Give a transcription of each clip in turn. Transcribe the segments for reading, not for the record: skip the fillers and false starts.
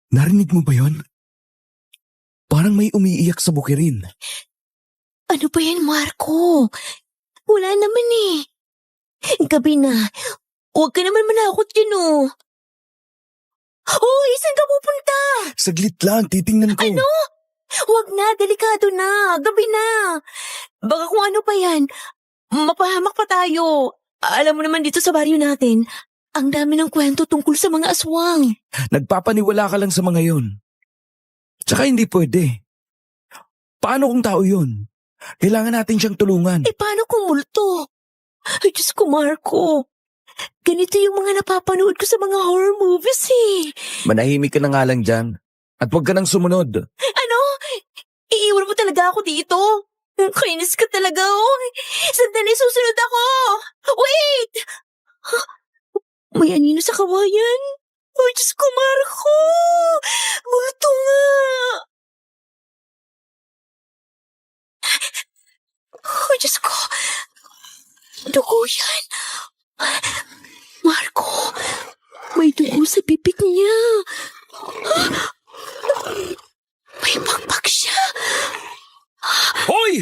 Narinig mo ba yon? Parang may umiiyak sa bukirin. Ano ba yan, Marco? Wala naman eh. Gabi na. Huwag ka naman manakot yun oh. Hoy, saan ka pupunta? Saglit lang, titingnan ko. Ano? Huwag na, delikado na. Gabi na. Baka kung ano pa yan, mapahamak pa tayo. Alam mo naman dito sa baryo natin, ang dami ng kwento tungkol sa mga aswang. Nagpapaniwala ka lang sa mga yon. Tsaka hindi pwede. Paano kung tao yun? Kailangan natin siyang tulungan. Eh paano kung multo? Ay Diyos ko, Marco. Ganito yung mga napapanood ko sa mga horror movies eh. Manahimik ka na nga lang dyan. At huwag ka nang sumunod. Ano? Iiwan mo talaga ako dito? Kainis ka talaga oh. Sandali, susunod ako. Wait! May anino sa kawayan. Ay Diyos ko, Marco. Multo nga. Ay Diyos ko. Dugo yan. Marco, may dugo sa bibig niya. May pakpak siya. Hoy!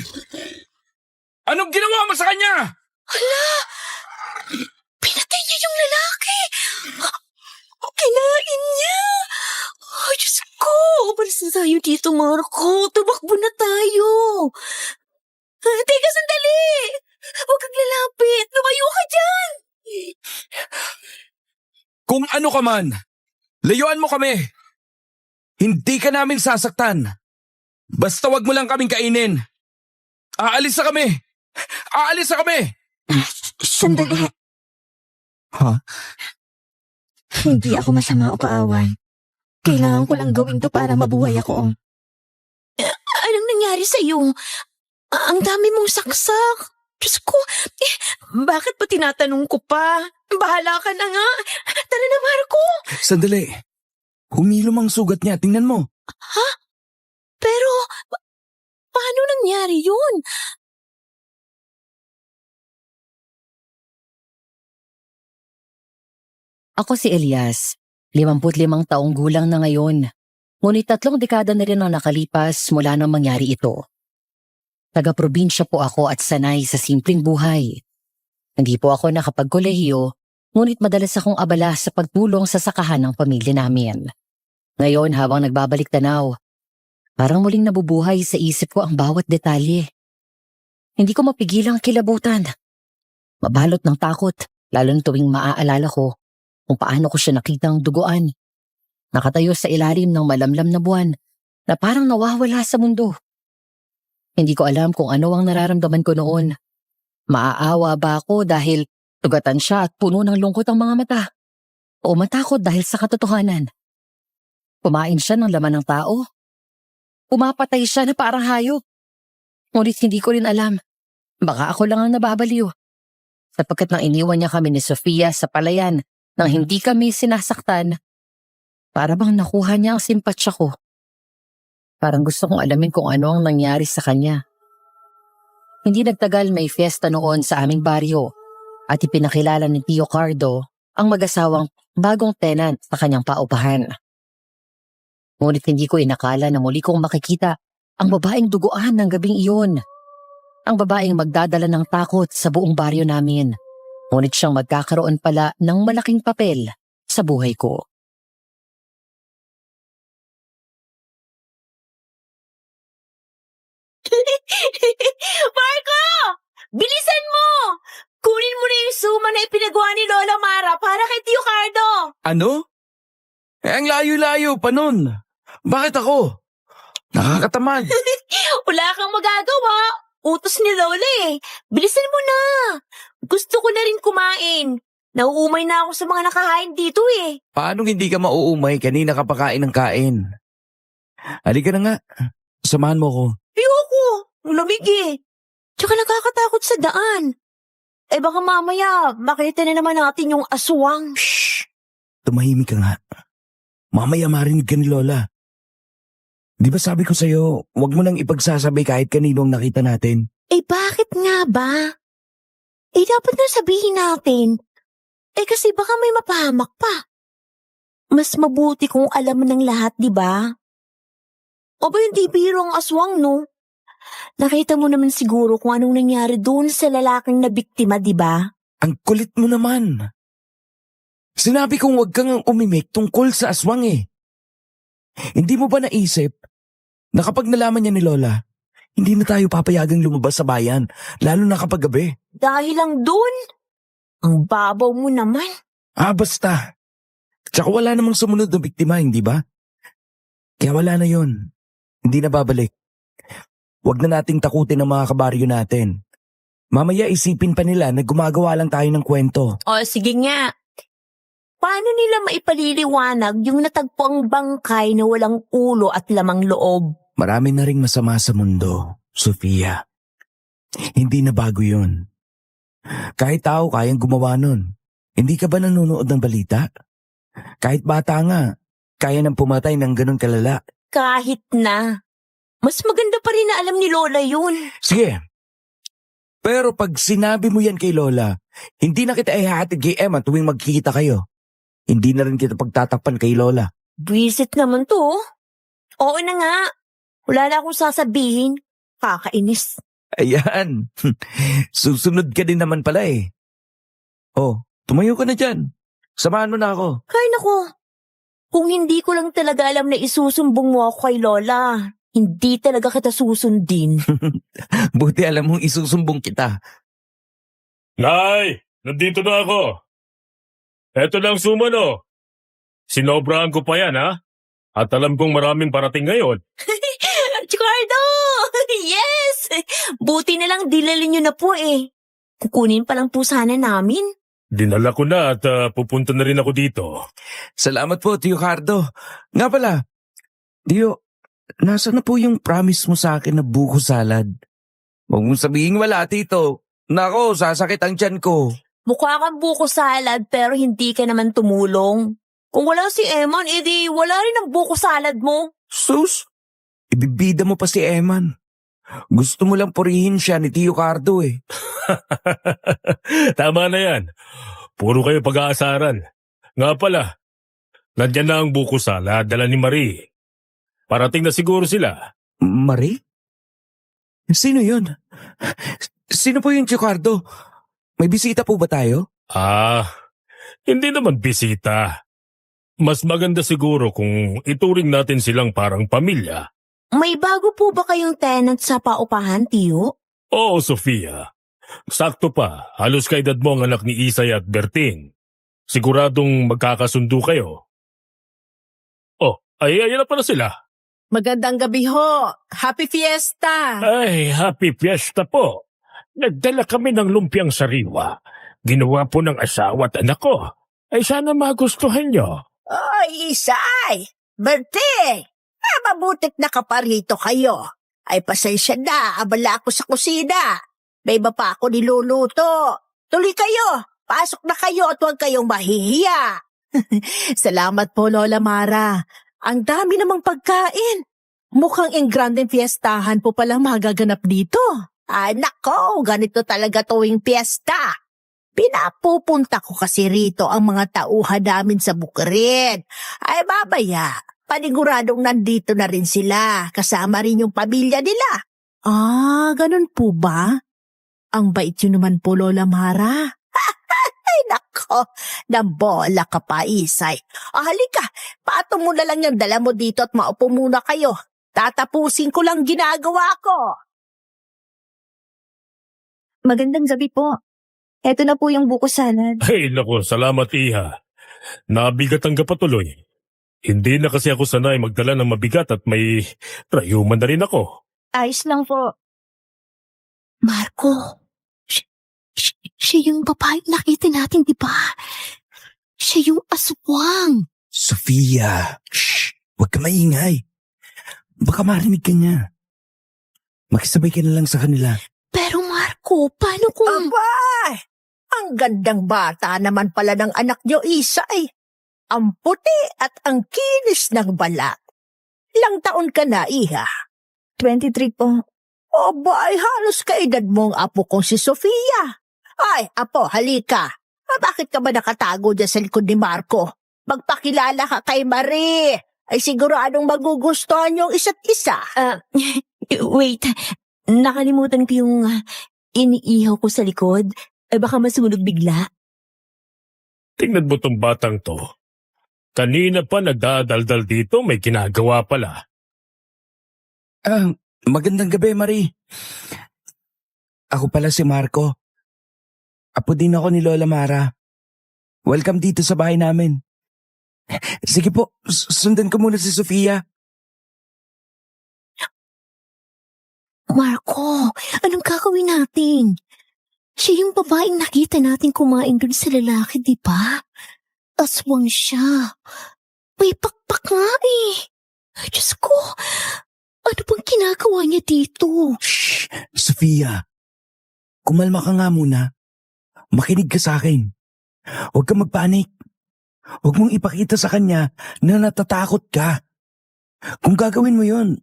Anong ginawa mo sa kanya? Hala! Pinatay niya yung lalaki. Kinain niya. Ay, Diyos ko. Umalis na tayo dito, Marco. Tumakbo na tayo. Teka, sandali. Huwag kang lalapit. Lumayo ka dyan. Kung ano ka man, layuan mo kami. Hindi ka namin sasaktan. Basta wag mo lang kaming kainin. Aalis na kami. Aalis na kami. Sandali. Ha? Hindi ako masama o kaaway. Kailangan ko lang gawin to para mabuhay ako. Anong nangyari sa'yo? Ang dami mong saksak. Diyos ko, bakit pa tinatanong ko pa? Bahala ka na nga. Tara na, Marco. Sandali. Humilom ang sugat niya. Tingnan mo. Ha? Pero, paano nangyari yun? Ako si Elias, 55 taong gulang na ngayon. Ngunit 3 dekada na rin ang nakalipas mula nang mangyari ito. Taga-probinsya po ako at sanay sa simpleng buhay. Hindi po ako nakapagkolehiyo, ngunit madalas akong abala sa pagtulong sa sakahan ng pamilya namin. Ngayon habang nagbabalik tanaw, parang muling nabubuhay sa isip ko ang bawat detalye. Hindi ko mapigilang kilabutan. Mabalot ng takot, lalo na tuwing maaalala ko kung paano ko siya nakitang duguan. Nakatayo sa ilalim ng malamlam na buwan na parang nawawala sa mundo. Hindi ko alam kung ano ang nararamdaman ko noon. Maaawa ba ako dahil tugatan siya at puno ng lungkot ang mga mata? O matakot dahil sa katotohanan? Kumain siya ng laman ng tao? Pumapatay siya na parang hayop? Ngunit hindi ko rin alam. Baka ako lang ang nababaliw. Sapagkat nang iniwan niya kami ni Sofia sa palayan nang hindi kami sinasaktan, para bang nakuha niya ang simpatsya ko. Parang gusto kong alamin kung ano ang nangyari sa kanya. Hindi nagtagal may fiesta noon sa aming baryo at ipinakilala ni Tio Cardo ang mag-asawang bagong tenant sa kanyang paupahan. Ngunit hindi ko inakala na muli kong makikita ang babaeng duguan ng gabing iyon. Ang babaeng magdadala ng takot sa buong baryo namin. Ngunit siyang magkakaroon pala ng malaking papel sa buhay ko. Marco! Bilisan mo! Kunin mo na yung suma na ipinagawa ni Lola Mara para kay Tio Cardo. Ano? Ang layo-layo pa nun. Bakit ako? Nakakatamad. Wala kang magagawa. Utos ni Lola eh. Bilisan mo na. Gusto ko na rin kumain. Nauumay na ako sa mga nakahain dito eh. Paano hindi ka mauumay? Kanina ka pa kain ng kain. Halika na nga. Samahan mo ko. Ayoko. Ang lamig eh. Tsaka nakakatakot sa daan. Eh baka mamaya makita na naman natin yung aswang. Shh! Tumahimik ka nga. Mamaya marinig ka ni Lola. Di ba sabi ko sa'yo, huwag mo nang ipagsasabi kahit kanino ang nakita natin? Eh bakit nga ba? Eh dapat na sabihin natin. Eh kasi baka may mapahamak pa. Mas mabuti kung alam mo ng lahat, di ba? O ba hindi biro ang aswang, no? Nakita mo naman siguro kung anong nangyari doon sa lalaking na biktima, di ba? Ang kulit mo naman. Sinabi kong huwag kang umimik tungkol sa aswang eh. Hindi mo ba naisip na kapag nalaman niya ni Lola, hindi na tayo papayagang lumabas sa bayan, lalo na kapag gabi? Dahil lang doon? Ang babaw mo naman. Basta. Tsaka wala namang sumunod na biktima, hindi ba? Kaya wala na yon. Hindi na babalik. Huwag na nating takutin ang mga kabaryo natin. Mamaya isipin pa nila na gumagawa lang tayo ng kwento. O sige nga. Paano nila maipaliliwanag yung natagpo ang bangkay na walang ulo at lamang loob? Marami na ring masama sa mundo, Sofia. Hindi na bago yun. Kahit tao kayang gumawa nun. Hindi ka ba nanonood ng balita? Kahit bata nga, kaya nang pumatay ng ganun kalala. Kahit na. Mas maganda pa rin na alam ni Lola yun. Sige. Pero pag sinabi mo yan kay Lola, hindi na kita ihahatid kay Emma tuwing magkikita kayo. Hindi na rin kita pagtatakpan kay Lola. Visit naman to. Oo na nga. Wala na akong sasabihin. Kakainis. Ayan. Susunod ka din naman pala eh. Oh, tumayo ka na dyan. Samahan mo na ako. Kaya nako. Kung hindi ko lang talaga alam na isusumbong mo ako kay Lola, hindi talaga kita susundin. Buti alam mong isusumbong kita. Nay, nandito na ako. Eto lang sumano. Sinobrahan ko pa yan, ha? At alam kong maraming parating ngayon. Chicardo! Yes! Buti na lang dilalin nyo na po eh. Kukunin pa lang po sana namin. Dinala ko na at pupunta na rin ako dito. Salamat po, Tio Cardo. Nga pala, Tio, nasa na po yung promise mo sa akin na buko salad? Huwag mong sabihin wala, Tito. Nako, sasakit ang tiyan ko. Mukha kang buko salad pero hindi ka naman tumulong. Kung wala si Eman, edi wala rin ang buko salad mo. Sus, ibibida mo pa si Eman. Gusto mo lang purihin siya ni Tio Cardo eh. Tama na yan. Puro kayo pag-aasaran. Nga pala, nandyan na ang buko salad dala ni Marie. Parating na siguro sila. Marie? Sino yun? Sino po yung Tio Cardo? May bisita po ba tayo? Hindi naman bisita. Mas maganda siguro kung ituring natin silang parang pamilya. May bago po ba kayong tenant sa paupahan, Tio? Oo, Sofia. Sakto pa, halos kaedad mo ang anak ni Isay at Bertin. Siguradong magkakasundo kayo. Oh, ayan na pala sila. Magandang gabi ho. Happy Fiesta! Ay, happy fiesta po. Nagdala kami ng lumpiang sariwa. Ginawa po ng asawa at anak ko. Ay sana magustuhan nyo. Oy, Isay! Bertie! Mabutit nakaparito kayo. Ay pasensya na, abala ako sa kusina. May iba pa ako niluluto. Tuloy kayo, pasok na kayo at huwag kayong mahihiya. Salamat po, Lola Mara. Ang dami namang pagkain. Mukhang engrandeng fiestahan po pala magaganap dito. Ay nako, ganito talaga tuwing piyesta. Pinapupunta ko kasi rito ang mga tauhan namin sa Bukirin. Ay babaya, paniguradong nandito na rin sila, kasama rin yung pamilya nila. Ganun po ba? Ang bait yun naman po, Lola Mara. Ay nako, nabola ka pa, Isay. Halika, patong mo na lang yung dala mo dito at maupo muna kayo. Tatapusin ko lang ginagawa ko. Magandang gabi po. Eto na po yung buko salad. Ay nako, salamat Iha. Nabigat ang kapatuloy. Hindi na kasi ako sanay magdala ng mabigat at may rayuman na rin ako. Ayos lang po. Marco, siya yung babae nakita natin, di ba? Siya yung aswang. Sofia, shh, huwag ka maingay. Baka marinig ka niya. Makisabay ka na lang sa kanila. Pero Marco, paano kung... Abay! Ang gandang bata naman pala ng anak niyo, Isay. Ang puti at ang kinis ng balat. Ilang taon ka na, Iha? 23 po. Abay, halos kaedad mo ang apo kong si Sofia. Ay, apo, halika. Bakit ka ba nakatago dyan sa likod ni Marco? magpakilala ka kay Marie. Ay siguradong magugustuhan yung isa't isa. Wait, nakalimutan ko yung iniihaw ko sa likod. Ay baka masunog bigla. Tingnan mo tong batang to. Kanina pa nagdadaldal dito, may ginagawa pala. Magandang gabi, Marie. Ako pala si Marco. Apo din ako ni Lola Mara. Welcome dito sa bahay namin. Sige po, sundan ko muna si Sofia. Marco, anong gagawin natin? Siya yung babaeng nakita natin kumain dun sa lalaki, di ba? Aswang siya. May pakpak nga eh. Diyos ko, ano bang ginagawa niya dito? Shh! Sofia, kumalma ka nga muna. Makinig ka sa akin. Huwag kang magpanik. Huwag mong ipakita sa kanya na natatakot ka. Kung gagawin mo yon,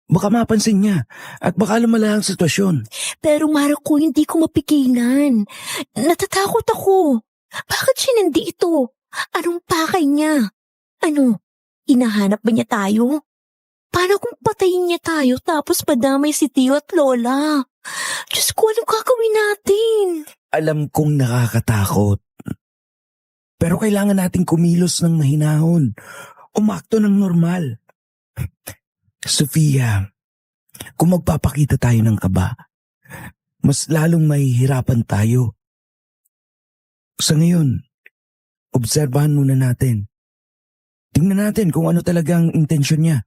baka mapansin niya at baka lumala ang sitwasyon. Pero Marco, hindi ko mapigilan. Natatakot ako. Bakit siya nandito? Anong pakay niya? Ano, hinahanap ba niya tayo? Paano kung patayin niya tayo tapos madamay si Tio at Lola? Diyos ko, anong gagawin natin? Alam kong nakakatakot. Pero kailangan nating kumilos ng mahinahon. Umakto ng normal. Sofia, kung magpapakita tayo ng kaba, mas lalong mahihirapan tayo. Sa ngayon, obserbahan muna natin. Tingnan natin kung ano talagang intensyon niya.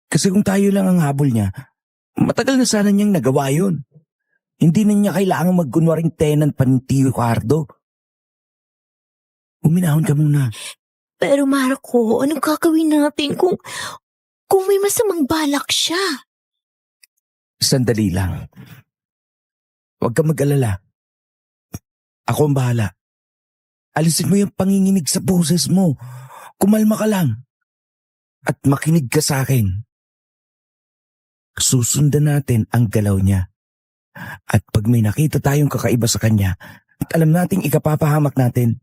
Kasi kung tayo lang ang habol niya, matagal na sana niyang nagawa yun. Hindi na niya kailangang magkunwaring tenant pa ni Tio Cardo. Uminahon ka muna. Pero Marco, anong gagawin natin kung may masamang balak siya? Sandali lang. Huwag kang mag-alala. Ako ang bahala. Alisin mo yung panginginig sa boses mo. Kumalma ka lang. At makinig ka sa akin. Susundan natin ang galaw niya. At pag may nakita tayong kakaiba sa kanya, at alam nating ikapapahamak natin,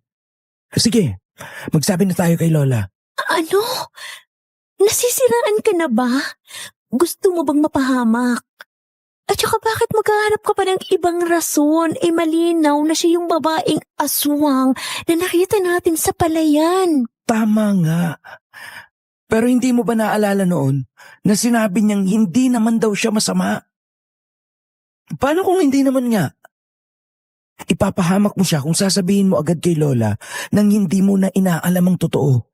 sige, magsabi na tayo kay Lola. Ano? Nasisiraan ka na ba? Gusto mo bang mapahamak? At saka bakit maghahanap ka pa ng ibang rason? Malinaw na siya yung babaeng aswang na nakita natin sa palayan. Tama nga. Pero hindi mo ba naalala noon na sinabi niyang hindi naman daw siya masama? Paano kung hindi naman nga? Ipapahamak mo siya kung sasabihin mo agad kay Lola nang hindi mo na inaalam ang totoo.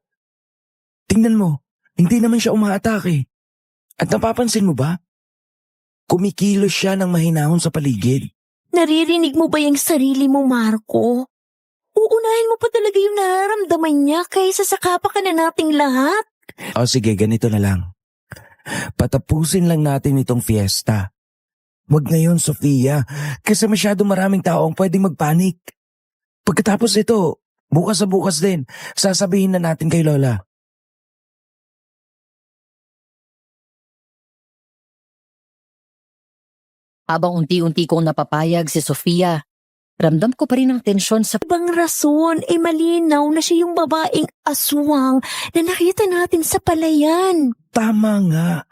Tingnan mo, hindi naman siya umaatake. At napapansin mo ba? Kumikilos siya ng mahinahon sa paligid. Naririnig mo ba yung sarili mo, Marco? Uunahin mo pa talaga yung nararamdaman niya kaysa sa kapakanan nating lahat? O sige, ganito na lang. Patapusin lang natin itong fiesta. Wag ngayon, Sofia, kasi masyado maraming tao ang pwedeng magpanik. Pagkatapos ito, bukas sa bukas din, sasabihin na natin kay Lola. Habang unti-unti kong napapayag si Sofia, ramdam ko pa rin ang tensyon sa Ibang rason, malinaw na siya yung babaeng aswang na nakita natin sa palayan. Tama nga.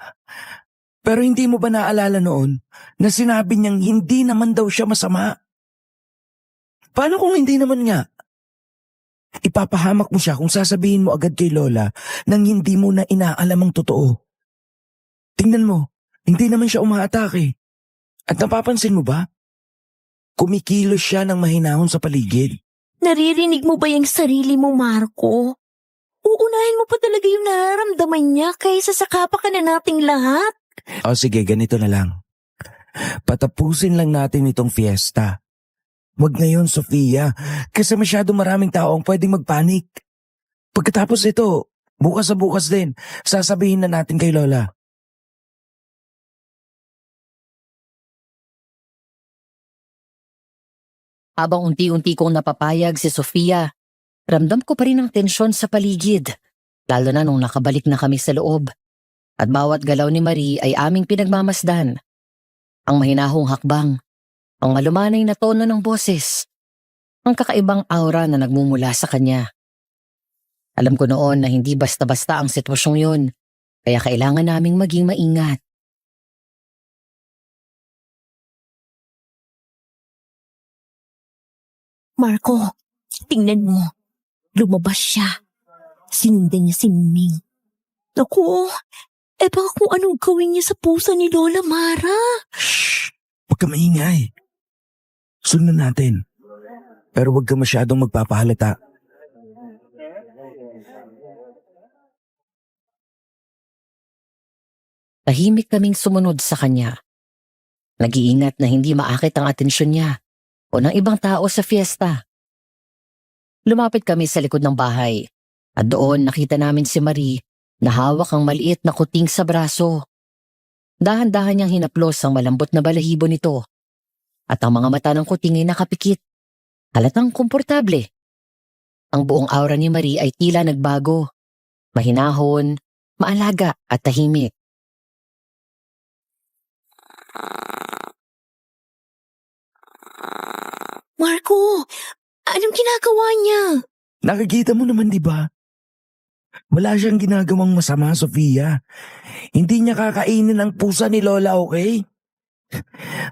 Pero hindi mo ba naalala noon na sinabi niyang hindi naman daw siya masama? Paano kung hindi naman nga? Ipapahamak mo siya kung sasabihin mo agad kay Lola nang hindi mo na inaalam ang totoo. Tingnan mo, hindi naman siya umaatake. At napapansin mo ba? Kumikilos siya ng mahinahon sa paligid. Naririnig mo ba yung sarili mo, Marco? Uunahin mo pa talaga yung nararamdaman niya kaysa sa kapakanan nating lahat? O sige, ganito na lang. Patapusin lang natin itong fiesta. Wag ngayon, Sofia, kasi masyado maraming tao ang pwedeng magpanik. Pagkatapos ito, bukas sa bukas din, sasabihin na natin kay Lola. Habang unti-unti kong napapayag si Sofia, ramdam ko pa rin ang tensyon sa paligid, lalo na nung nakabalik na kami sa loob. At bawat galaw ni Marie ay aming pinagmamasdan. Ang mahinahong hakbang, ang malumanay na tono ng boses, ang kakaibang aura na nagmumula sa kanya. Alam ko noon na hindi basta-basta ang sitwasyong yun, kaya kailangan naming maging maingat. Marco, tingnan mo. Lumabas siya. Sinundan niya si Ming. Naku, baka kung anong gawin niya sa pusa ni Lola Mara. Shh! Huwag ka maingay. Sundan natin. Pero huwag ka masyadong magpapahalata. Tahimik kaming sumunod sa kanya. Nag-iingat na hindi maakit ang atensyon niya o ng ibang tao sa fiesta. Lumapit kami sa likod ng bahay at doon nakita namin si Marie na hawak ang maliit na kuting sa braso. Dahan-dahan niyang hinaplos ang malambot na balahibo nito at ang mga mata ng kuting ay nakapikit. Halatang komportable. Ang buong aura ni Marie ay tila nagbago. Mahinahon, maalaga at tahimik. Marco, anong ginagawa niya? Nakikita mo naman, di ba? Wala siyang ginagawang masama, Sofia. Hindi niya kakainin ang pusa ni Lola, okay?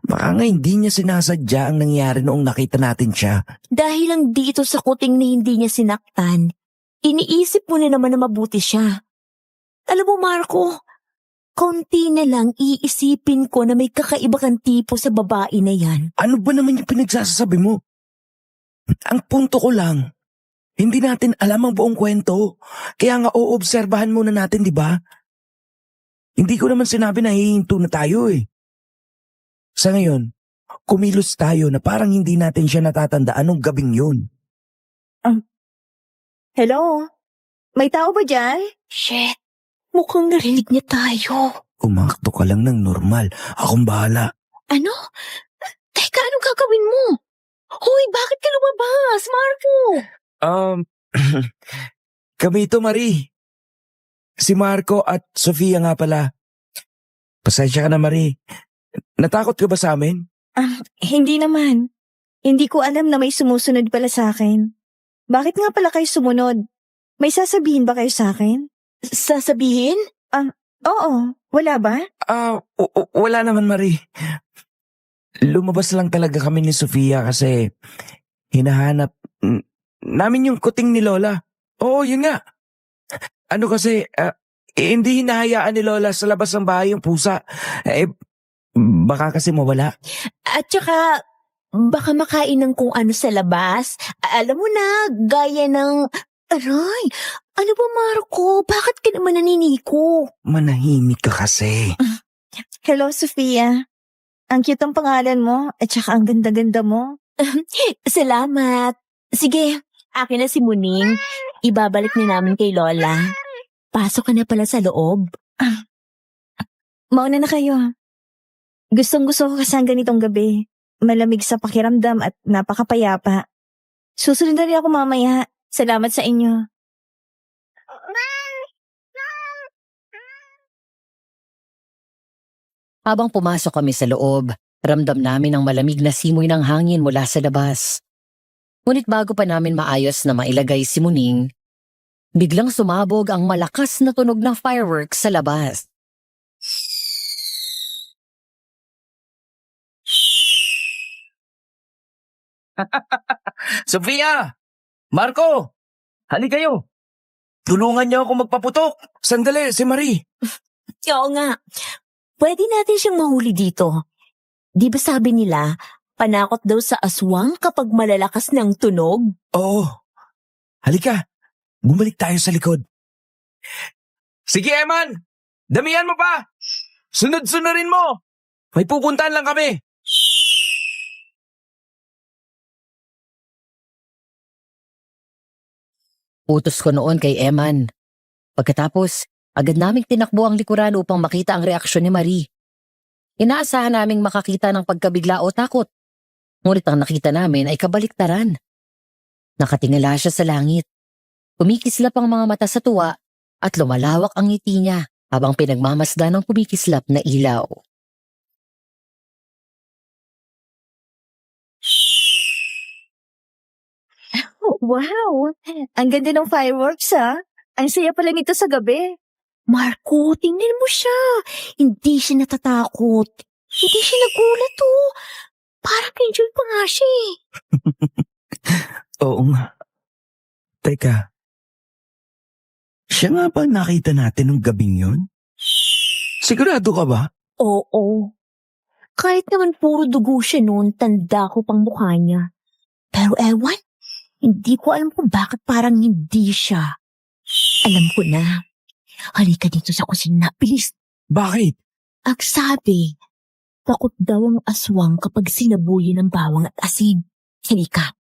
Baka nga hindi niya sinasadya ang nangyari noong nakita natin siya. Dahil lang dito sa kuting na hindi niya sinaktan, iniisip mo na naman na mabuti siya. Alam mo, Marco, konti na lang iisipin ko na may kakaiba kang tipo sa babae na yan. Ano ba naman yung pinagsasabi mo? Ang punto ko lang, hindi natin alam ang buong kwento. Kaya nga oobserbahan muna natin, di ba? Hindi ko naman sinabi na hihinto na tayo eh. Sa ngayon, kumilos tayo na parang hindi natin siya natatandaan nung gabing yun. Hello? May tao ba dyan? Shit, mukhang narinig niya tayo. Umakto ka lang ng normal. Akong bahala. Ano? Teka, anong gagawin mo? Hoy, bakit ka lumabas, Marco? Kami ito, Marie. Si Marco at Sofia nga pala. Pasensya ka na, Marie. Natakot ka ba sa amin? Hindi naman. Hindi ko alam na may sumusunod pala sa akin. Bakit nga pala kayo sumunod? May sasabihin ba kayo sa akin? Sasabihin? Oo, wala ba? Wala naman, Marie. Lumabas lang talaga kami ni Sofia kasi hinahanap namin yung kuting ni Lola. Oo, yun nga. Ano kasi, hindi hinahayaan ni Lola sa labas ng bahay yung pusa. Baka kasi mawala. At saka, baka makain ng kung ano sa labas. Alam mo na, gaya ng... Aray, ano ba Marco? Bakit ka naman naniniko? Manahimik ka kasi. Hello, Sofia. Ang cute ang pangalan mo at saka ang ganda-ganda mo. Salamat. Sige, akin na si Muning. Ibabalik na namin kay Lola. Pasok ka na pala sa loob. Mauna na kayo. Gustong-gusto ko kasi ang ganitong gabi. Malamig sa pakiramdam at napakapayapa. Susunod na rin ako mamaya. Salamat sa inyo. Habang pumasok kami sa loob, ramdam namin ang malamig na simoy ng hangin mula sa labas. Ngunit bago pa namin maayos na mailagay si Muning, biglang sumabog ang malakas na tunog ng fireworks sa labas. Sofia! Marco! Hali kayo! Tulungan niyo ako magpaputok! Sandali, si Marie! Oo nga. Pwede natin siyang mahuli dito. Di ba sabi nila, panakot daw sa aswang kapag malalakas ng tunog? Oo. Halika, bumalik tayo sa likod. Sige, Eman! Damihan mo pa! Sunod-sunurin mo! May pupuntahan lang kami! Utos ko noon kay Eman. Pagkatapos, agad naming tinakbo ang likuran upang makita ang reaksyon ni Marie. Inaasahan naming makakita ng pagkabigla o takot. Ngunit ang nakita namin ay kabaliktaran. Nakatingala siya sa langit. Kumikislap ang mga mata sa tuwa at lumalawak ang ngiti niya habang pinagmamasdan ng kumikislap na ilaw. Wow! Ang ganda ng fireworks, ha? Ang saya pala nito sa gabi. Marco, tingnan mo siya. Hindi siya natatakot. Hindi siya nagulat, oh. Parang enjoy pa nga siya eh. Oo nga. Teka. Siya nga ba nakita natin nung gabing yun? Sigurado ka ba? Oo. Kahit naman puro dugo siya noon, tanda ko pang mukha niya. Pero ewan, hindi ko alam kung bakit parang hindi siya. Alam ko na. Halika dito sa kusina, bilis. Bakit? Ang sabi, takot daw ang aswang kapag sinabuyi ng bawang at asin. Halika.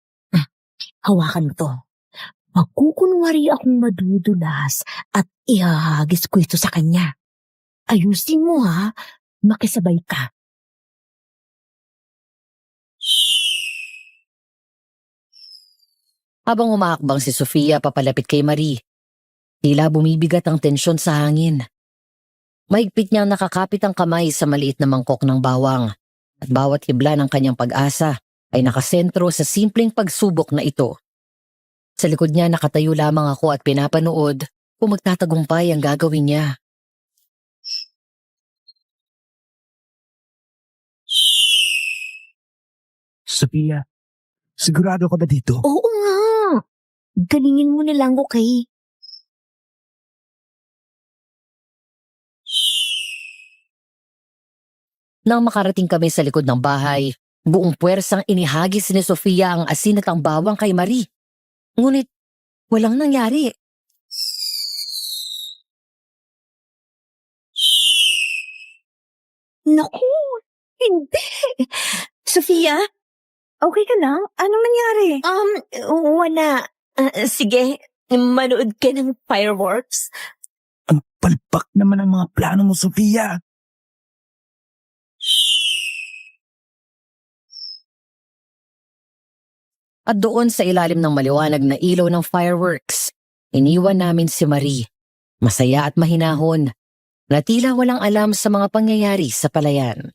Hawakan mo to. Magkukunwari akong madudulas at ihahagis ko ito sa kanya. Ayusin mo ha, makisabay ka. Habang umaakbang si Sofia papalapit kay Marie, tila bumibigat ang tensyon sa hangin. Mahigpit niyang nakakapit ang kamay sa maliit na mangkok ng bawang at bawat hibla ng kanyang pag-asa ay nakasentro sa simpleng pagsubok na ito. Sa likod niya nakatayo lamang ako at pinapanood kung magtatagumpay ang gagawin niya. Sophia, sigurado ka ba dito? Oo nga. Galingin mo na lang, okay? Nang makarating kami sa likod ng bahay, buong puwersang inihagis ni Sofia ang asin at ang bawang kay Marie. Ngunit walang nangyari. Naku, hindi. Sofia, okay ka lang? Anong nangyari? Wala. Sige, manood ka ng fireworks. Ang palpak naman ang mga plano mo, Sophia. At doon sa ilalim ng maliwanag na ilaw ng fireworks, iniwan namin si Marie. Masaya at mahinahon, na tila walang alam sa mga pangyayari sa palayan.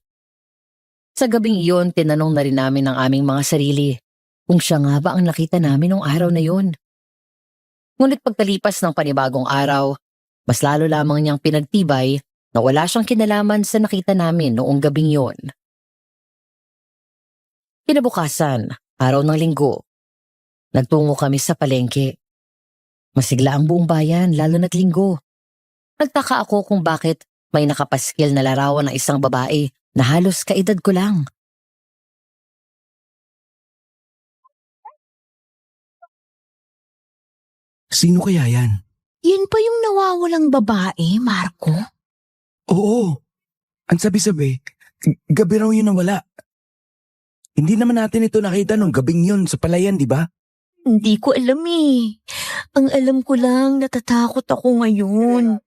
Sa gabing iyon, tinanong na rin namin ang aming mga sarili kung siya nga ba ang nakita namin noong araw na yun. Ngunit pagtalipas ng panibagong araw, mas lalo lamang niyang pinagtibay na wala siyang kinalaman sa nakita namin noong gabing yun. Kinabukasan, araw ng linggo, nagtungo kami sa palengke. Masigla ang buong bayan, lalo na't linggo. Nagtaka ako kung bakit may nakapaskil na larawan ng isang babae na halos kaedad ko lang. Sino kaya yan? Yun pa yung nawawalang babae, Marco? Oo. Ang sabi-sabi, gabi raw yun nawala. Hindi naman natin ito nakita nung gabing yun sa palayan, di ba? Hindi ko alam eh. Ang alam ko lang, natatakot ako ngayon.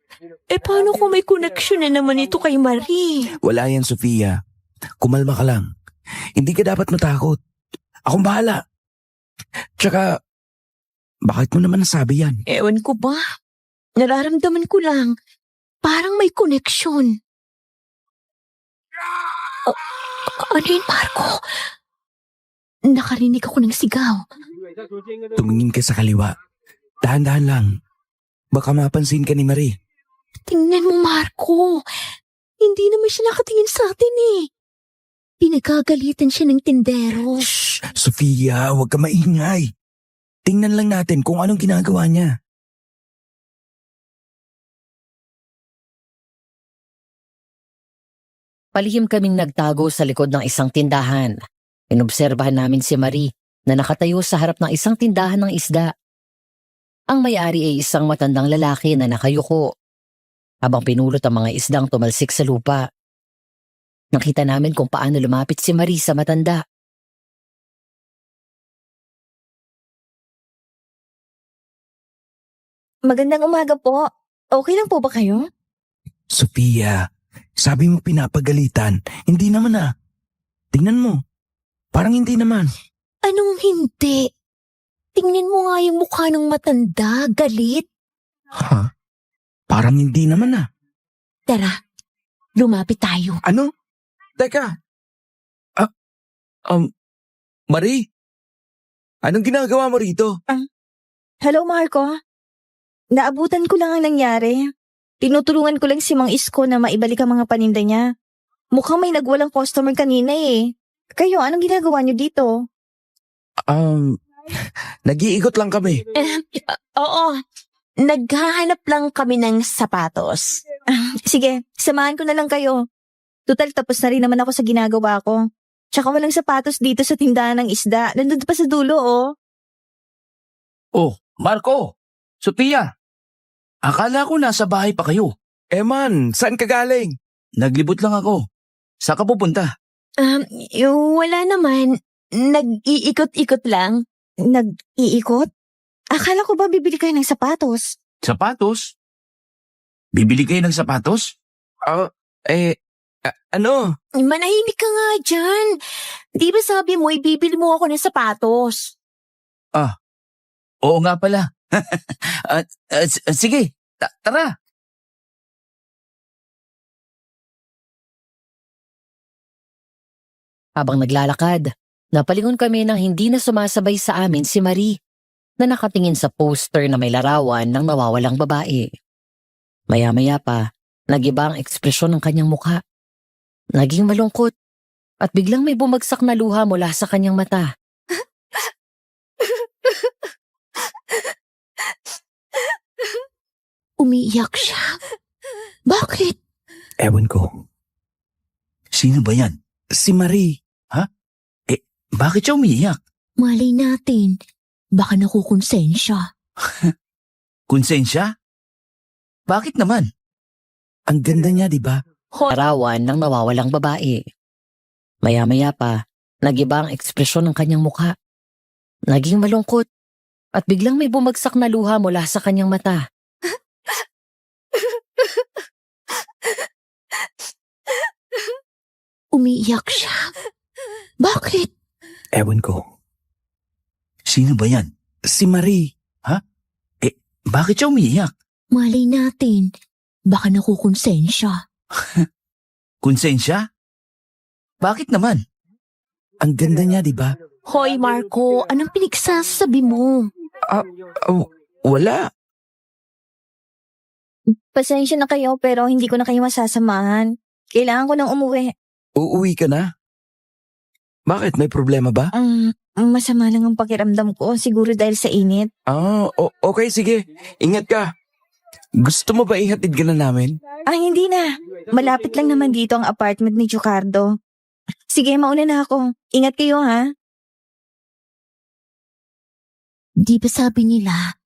Paano kung may connection na naman ito kay Marie? Wala yan, Sofia. Kumalma ka lang. Hindi ka dapat matakot. Akong bahala. Tsaka, bakit mo naman nasabi yan? Ewan ko ba? Nararamdaman ko lang. Parang may connection. Ano yun, Marco? Nakarinig ako ng sigaw. Tumingin ka sa kaliwa. Dahan-dahan lang. Baka mapansin ka ni Marie. Tingnan mo, Marco. Hindi naman siya nakatingin sa atin eh. Pinagkagalitan siya ng tindero. Shh! Sofia, huwag ka maingay. Tingnan lang natin kung anong ginagawa niya. Palihim kaming nagtago sa likod ng isang tindahan. Inobserbahan namin si Marie na nakatayo sa harap ng isang tindahan ng isda. Ang may-ari ay isang matandang lalaki na nakayuko habang pinulot ang mga isdang tumalsik sa lupa. Nakita namin kung paano lumapit si Marie sa matanda. Magandang umaga po. Okay lang po ba kayo? Sofia, sabi mo pinapagalitan. Hindi naman ah. Tingnan mo. Parang hindi naman. Anong hindi? Tingnan mo nga yung mukha ng matanda, galit. Ha? Parang hindi naman ah. Tara, lumapit tayo. Ano? Teka. Marie? Anong ginagawa mo rito? Hello, Marco. Naabutan ko lang ang nangyari. Tinutulungan ko lang si Mang Isko na maibalik ang mga paninda niya. Mukhang may nagwalang customer kanina eh. Kayo, anong ginagawa niyo dito? Nag-iikot lang kami. Oo, naghahanap lang kami ng sapatos. Sige, samahan ko na lang kayo. Total, tapos na rin naman ako sa ginagawa ko. Tsaka walang sapatos dito sa tindahan ng isda. Nandun pa sa dulo, oh. Oh, Marco! Sophia! Akala ko nasa bahay pa kayo. Man, saan ka galing? Naglibot lang ako. Saan ka pupunta? Wala naman. Nag-iikot-ikot lang. Nag-iikot? Akala ko ba bibili kayo ng sapatos? Sapatos? Bibili kayo ng sapatos? Ano? Manahimik ka nga dyan. Di ba sabi mo, ibibili mo ako ng sapatos? Oo nga pala. Sige, tara. Habang naglalakad, napalingon kami nang hindi na sumasabay sa amin si Marie na nakatingin sa poster na may larawan ng nawawalang babae. Maya-maya pa, nag-iba ang ekspresyon ng kanyang mukha. Naging malungkot at biglang may bumagsak na luha mula sa kanyang mata. Umiiyak siya. Bakit? Ewan ko. Sino ba yan? Si Marie. Ha? Bakit siya umiiyak? Malay natin. Baka nakukonsensya. Konsensya? Bakit naman? Ang ganda niya, di ba? Larawan ng nawawalang babae. Maya-maya pa, nag-iba ang ekspresyon ng kanyang mukha. Naging malungkot at biglang may bumagsak na luha mula sa kanyang mata. Umiiyak siya. Bakit? Ewan ko. Sino ba yan? Si Marie. Ha? Bakit siya umiiyak? Malay natin. Baka nakukonsensya. Konsensya? Bakit naman? Ang ganda niya, di ba? Hoy Marco, anong pinagsasabi mo? Wala. Pasensya na kayo pero hindi ko na kayo masasamahan. Kailangan ko nang umuwi. Uuwi ka na? Bakit? May problema ba? Masama lang ang pakiramdam ko. Siguro dahil sa init. Okay, sige. Ingat ka. Gusto mo ba ihatid ka na namin? Hindi na. Malapit lang naman dito ang apartment ni Chocardo. Sige, mauna na ako. Ingat kayo, ha? Di ba sabi nila,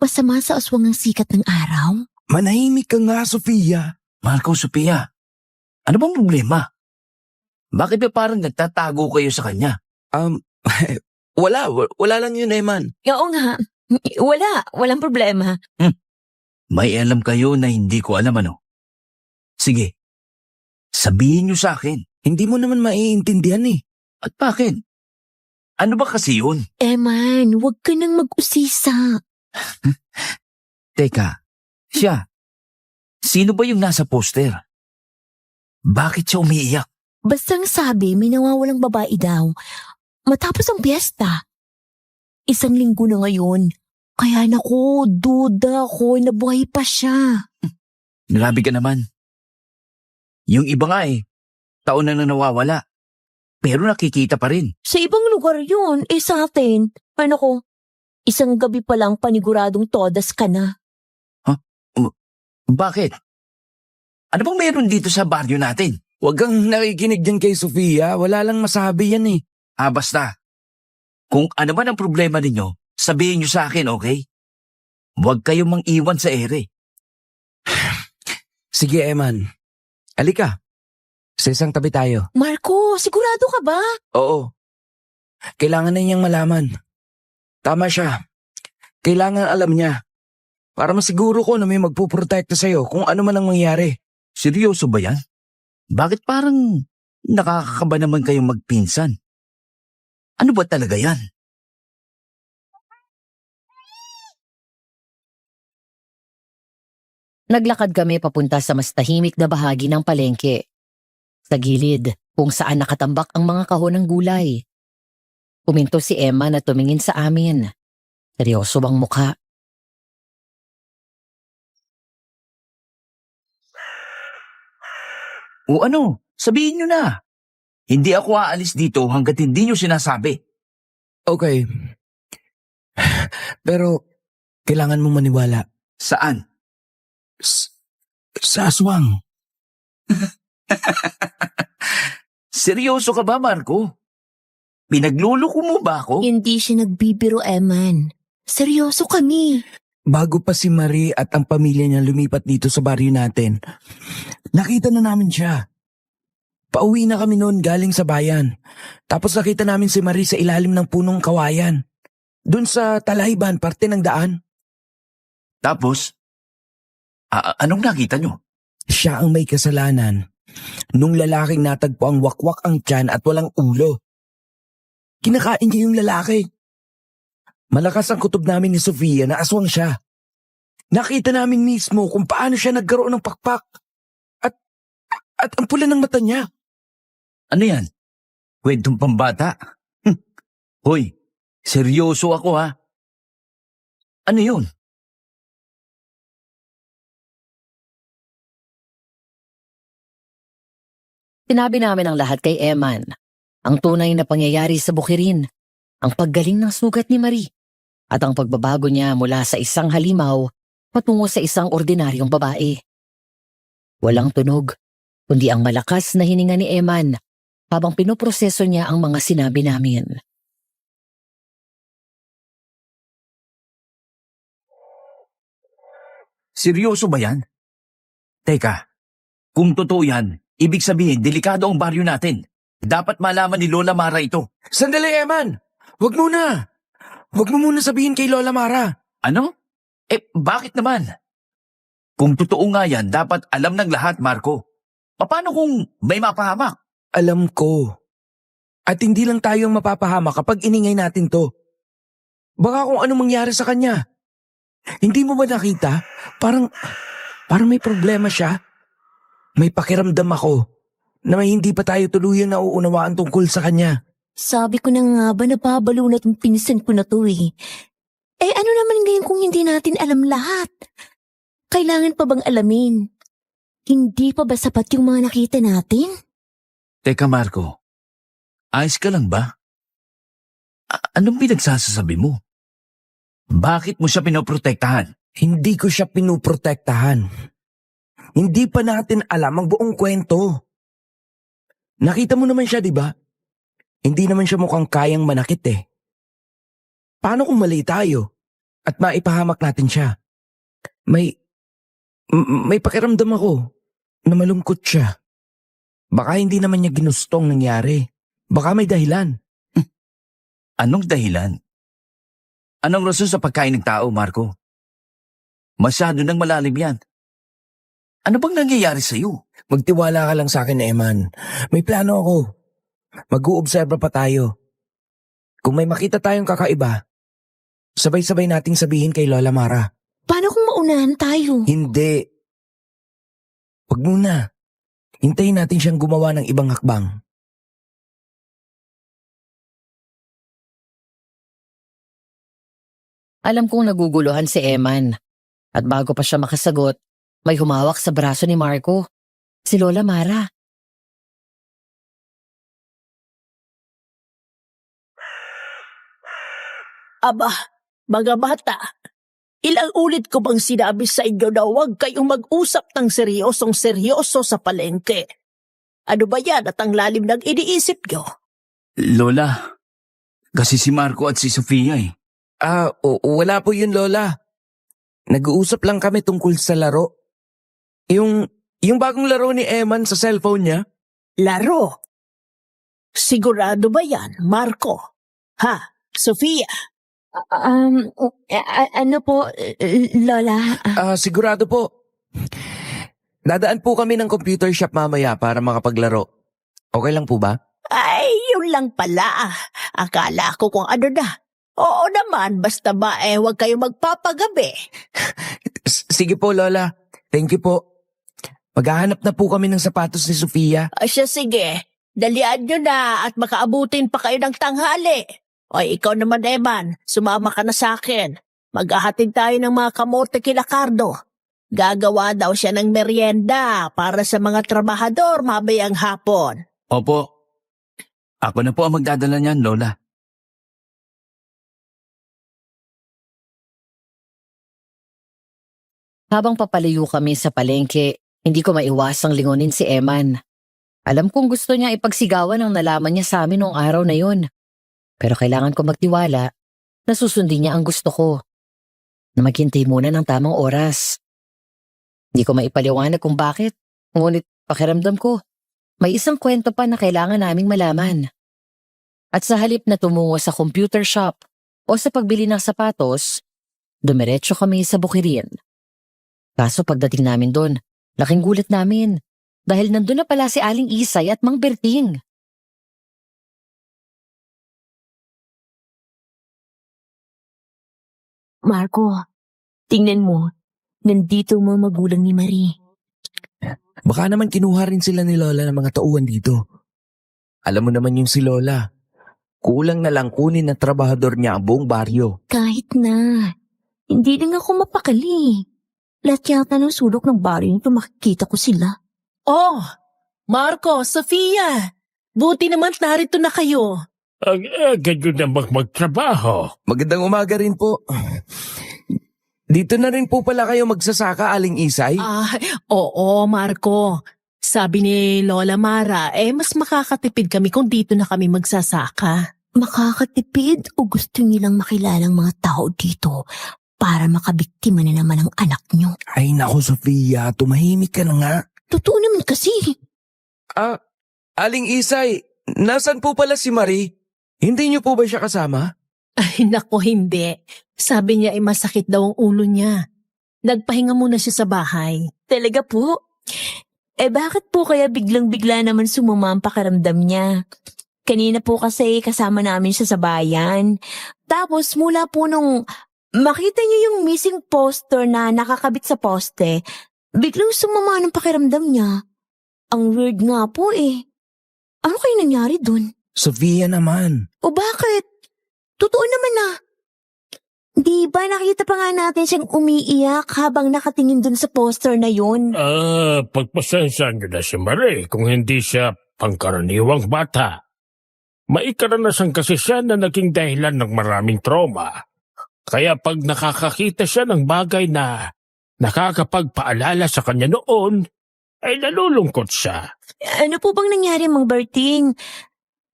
masama sa aswang ang sikat ng araw? Manahimik ka nga, Sofia. Marco, Sofia. Ano bang problema? Bakit ba parang nagtatago kayo sa kanya? Wala lang yun, Eman. Oo nga. Walang problema. May alam kayo na hindi ko alam ano. Sige, sabihin niyo sa akin. Hindi mo naman maiintindihan eh. At bakit? Ano ba kasi yun? Eman, huwag ka nang mag-usisa. Teka, siya. Sino ba yung nasa poster? Bakit siya umiiyak? Bastang sabi, may nawawalang babae daw. Matapos ang piyesta. 1 linggo na ngayon. Kaya naku, duda ko, nabuhay pa siya. Grabe ka naman. Yung iba nga taon na nawawala. Pero nakikita pa rin. Sa ibang lugar yun, sa atin. Ano ko, 1 gabi pa lang paniguradong todas ka na. Bakit? Ano bang meron dito sa baryo natin? Huwag kang nakikinig dyan kay Sofia. Wala lang masabi yan eh. Basta. Kung ano man ang problema ninyo, sabihin nyo sa akin, okay? Huwag kayong mang-iwan sa ere. Sige, Eman. Alika. Sa isang tabi tayo. Marco, sigurado ka ba? Oo. Kailangan na niyang malaman. Tama siya. Kailangan alam niya. Para masiguro ko na may magpuprotekta sa'yo kung ano man ang mangyari. Seryoso ba yan? Bakit parang nakakakaba naman kayong magpinsan? Ano ba talaga yan? Naglakad kami papunta sa mas tahimik na bahagi ng palengke. Sa gilid, kung saan nakatambak ang mga kahon ng gulay. Puminto si Emma na tumingin sa amin. Seryoso ang mukha. O ano, sabihin nyo na. Hindi ako aalis dito hanggat hindi nyo sinasabi. Okay. Pero, kailangan mong maniwala. Saan? Sa aswang. Seryoso ka ba, Marco? Pinagluloko mo ba ako? Hindi siya nagbibiro, Eman. Seryoso kami. Bago pa si Marie at ang pamilya niya lumipat dito sa baryo natin, nakita na namin siya. Pauwi na kami noon galing sa bayan. Tapos nakita namin si Marie sa ilalim ng punong kawayan. Doon sa Talayban, parte ng daan. Tapos, anong nakita nyo? Siya ang may kasalanan. Nung lalaking natagpo ang wakwak ang tiyan at walang ulo. Kinakain niya yung lalaki. Malakas ang kutob namin ni Sofia na aswang siya. Nakita namin mismo kung paano siya nagkaroon ng pakpak. At ang pula ng mata niya. Ano yan? Kwentong pambata? Hoy, seryoso ako ha. Ano yun? Sinabi namin ang lahat kay Eman. Ang tunay na pangyayari sa Bukirin, ang paggaling ng sugat ni Marie, at ang pagbabago niya mula sa isang halimaw patungo sa isang ordinaryong babae. Walang tunog, kundi ang malakas na hininga ni Eman habang pinoproseso niya ang mga sinabi namin. Seryoso ba yan? Teka, kung totoo yan, ibig sabihin delikado ang baryo natin. Dapat malaman ni Lola Mara ito. Sandali, Eman! Huwag muna! Huwag mo muna sabihin kay Lola Mara. Ano? Bakit naman? Kung totoo nga yan, dapat alam ng lahat, Marco. Paano kung may mapahamak? Alam ko. At hindi lang tayo ang mapapahama kapag iningay natin to. Baka kung anong mangyari sa kanya. Hindi mo ba nakita? Parang may problema siya. May pakiramdam ako na may hindi pa tayo tuluyang nauunawaan tungkol sa kanya. Sabi ko na nga ba napabalo na itong pinsan ko na to eh. Ano naman ngayon kung hindi natin alam lahat? Kailangan pa bang alamin? Hindi pa ba sapat yung mga nakita natin? Teka, Marco. Ayos ka lang ba? Anong pinagsasasabi mo? Bakit mo siya pinoprotektahan? Hindi ko siya pinuprotektahan. Hindi pa natin alam ang buong kwento. Nakita mo naman siya, di ba? Hindi naman siya mukhang kayang manakit eh. Paano kung mali tayo at maipahamak natin siya? May pakiramdam ako na malungkot siya. Baka hindi naman niya ginustong nangyari. Baka may dahilan. Anong dahilan? Anong rason sa pagkain ng tao, Marco? Masyado nang malalim yan. Ano bang nangyayari sa'yo? Magtiwala ka lang sa akin, Eman. May plano ako. Mag-uobserba pa tayo. Kung may makita tayong kakaiba, sabay-sabay nating sabihin kay Lola Mara. Paano kung maunahan tayo? Hindi. Wag muna. Hintayin natin siyang gumawa ng ibang hakbang. Alam kong naguguluhan si Eman. At bago pa siya makasagot, may humawak sa braso ni Marco. Si Lola Mara. Aba, mga bata, ilang ulit ko bang sinabi sa inyo na huwag kayong mag-usap ng seryosong-seryoso sa palengke? Ano ba yan at ang lalim ng iniisip nyo? Lola, kasi si Marco at si Sofia eh. Wala po yun, Lola. Nag-uusap lang kami tungkol sa laro. Yung bagong laro ni Eman sa cellphone niya. Laro? Sigurado ba yan, Marco? Ha, Sofia? Ano po, Lola? Sigurado po. Dadaan po kami ng computer shop mamaya para makapaglaro. Okay lang po ba? Ay, yun lang pala. Akala ko kung ano na. Oo naman, basta ba huwag kayong magpapagabi. Sige po, Lola. Thank you po. Maghahanap na po kami ng sapatos ni Sofia. Siya sige, dalian nyo na at makaabutin pa kayo ng tanghali. O ikaw naman, Eman, sumama ka na sa akin. Maghahatid tayo ng mga kamote kila Cardo. Gagawa daw siya ng merienda para sa mga trabahador mamayang hapon. Opo. Ako na po ang magdadala niyan, Lola. Habang papalayo kami sa palengke, hindi ko maiwasang lingunin si Eman. Alam kong gusto niya ipagsigawan ang nalaman niya sa amin noong araw na yun. Pero kailangan ko magtiwala na susundin niya ang gusto ko. Na maghintay muna ng tamang oras. Hindi ko maipaliwanag kung bakit, ngunit pakiramdam ko, may isang kwento pa na kailangan naming malaman. At sa halip na tumungo sa computer shop o sa pagbili ng sapatos, dumiretso kami sa bukirin. Kaso pagdating namin doon, laking gulat namin dahil nandun na pala si Aling Isay at Mang Berting. Marco, tingnan mo. Nandito ang mga magulang ni Marie. Baka naman kinuha rin sila ni Lola ng mga tauhan dito. Alam mo naman yung si Lola. Kulang na lang kunin ng trabahador niya ang buong baryo. Kahit na. Hindi lang ako mapakali. Lahat yata ng sulok ng baryo nito makikita ko sila. Oh, Marco, Sofia, buti naman narito na kayo. Ang ganyan namang magtrabaho. Magandang umaga rin po. Dito na rin po pala kayo magsasaka, Aling Isay? Oo, Marco. Sabi ni Lola Mara, mas makakatipid kami kung dito na kami magsasaka. Makakatipid o gusto nilang makilalang mga tao dito para makabiktima na naman ang anak nyo? Ay nako, Sofia, tumahimik ka na nga. Totoo naman kasi. Aling Isay, nasan po pala si Marie? Hindi niyo po ba siya kasama? Ay, nako, hindi. Sabi niya masakit daw ang ulo niya. Nagpahinga muna siya sa bahay. Talaga po? Bakit po kaya biglang-bigla naman sumama ang pakiramdam niya? Kanina po kasi kasama namin siya sa bayan. Tapos mula po nung makita niyo yung missing poster na nakakabit sa poste, biglang sumama ng pakiramdam niya. Ang weird nga po eh. Ano kayo nangyari dun? Sofia naman. O bakit? Totoo naman na. Di ba nakita pa nga natin siyang umiiyak habang nakatingin dun sa poster na yun? Pagpasensya niyo na si Marie kung hindi siya pangkaraniwang bata. Maikaranasan kasi siya na naging dahilan ng maraming trauma. Kaya pag nakakakita siya ng bagay na nakakapagpaalala sa kanya noon, ay nalulungkot siya. Ano po bang nangyari, Mang Berting?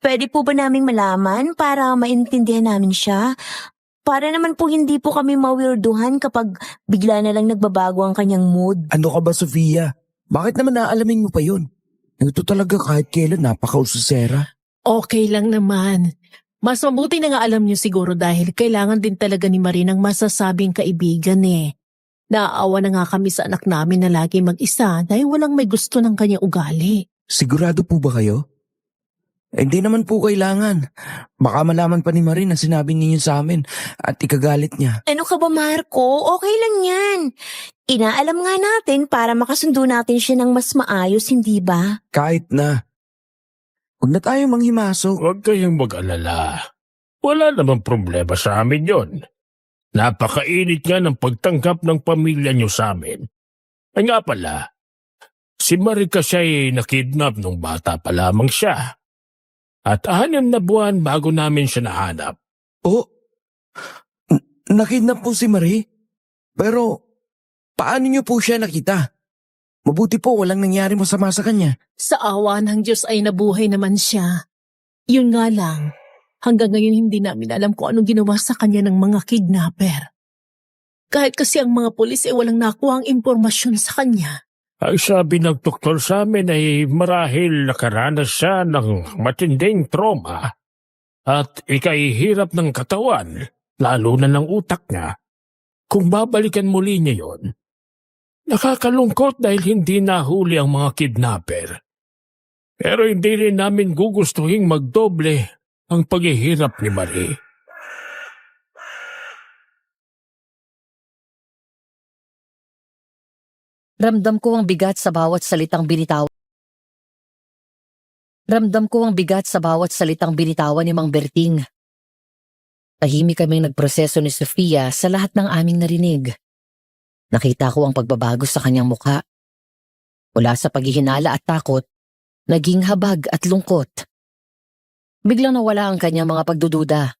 Pwede po ba naming malaman para maintindihan namin siya? Para naman po hindi po kami mawirduhan kapag bigla na lang nagbabago ang kanyang mood. Ano ka ba, Sofia? Bakit naman naalamin mo pa yun? Ito talaga kahit kailan napaka-ususera. Okay lang naman. Mas mabuti na nga alam niyo siguro dahil kailangan din talaga ni Marie ng masasabing kaibigan eh. Naaawa na nga kami sa anak namin na lagi mag-isa dahil walang may gusto ng kanyang ugali. Sigurado po ba kayo? Hindi naman po kailangan. Baka malaman pa ni Marie na sinabi niyo sa amin at ikagalit niya. Ano ka ba, Marco? Okay lang yan. Inaalam nga natin para makasundo natin siya ng mas maayos, hindi ba? Kahit na. Huwag na tayo manghimaso. Huwag kayong mag-alala. Wala namang problema sa amin yon. Napakainit nga ng pagtanggap ng pamilya niyo sa amin. Ay nga pala, si Marie kasi ay nakidnap nung bata pa lamang siya. At 6 na buwan bago namin siya nahanap. Oh, nakidnap po si Marie? Pero, paano niyo po siya nakita? Mabuti po walang nangyari masama sa kanya. Sa awa ng Diyos ay nabuhay naman siya. Yun nga lang, hanggang ngayon hindi namin alam kung anong ginawa sa kanya ng mga kidnapper. Kahit kasi ang mga pulis ay walang nakuha ang impormasyon sa kanya. Ang sabi ng doktor sa amin ay marahil nakaranas siya ng matinding trauma at ikahihirap ng katawan, lalo na ng utak niya. Kung babalikan muli niya yon, nakakalungkot dahil hindi nahuli ang mga kidnapper. Pero hindi rin namin gugustuhing magdoble ang paghihirap ni Marie. Ramdam ko ang bigat sa bawat salitang binitawan. Ramdam ko ang bigat sa bawat salitang binitawan ni Mang Berting. Tahimik kaming nagproseso ni Sofia sa lahat ng aming narinig. Nakita ko ang pagbabago sa kanyang mukha. Mula sa paghihinala at takot, naging habag at lungkot. Biglang nawala ang kanyang mga pagdududa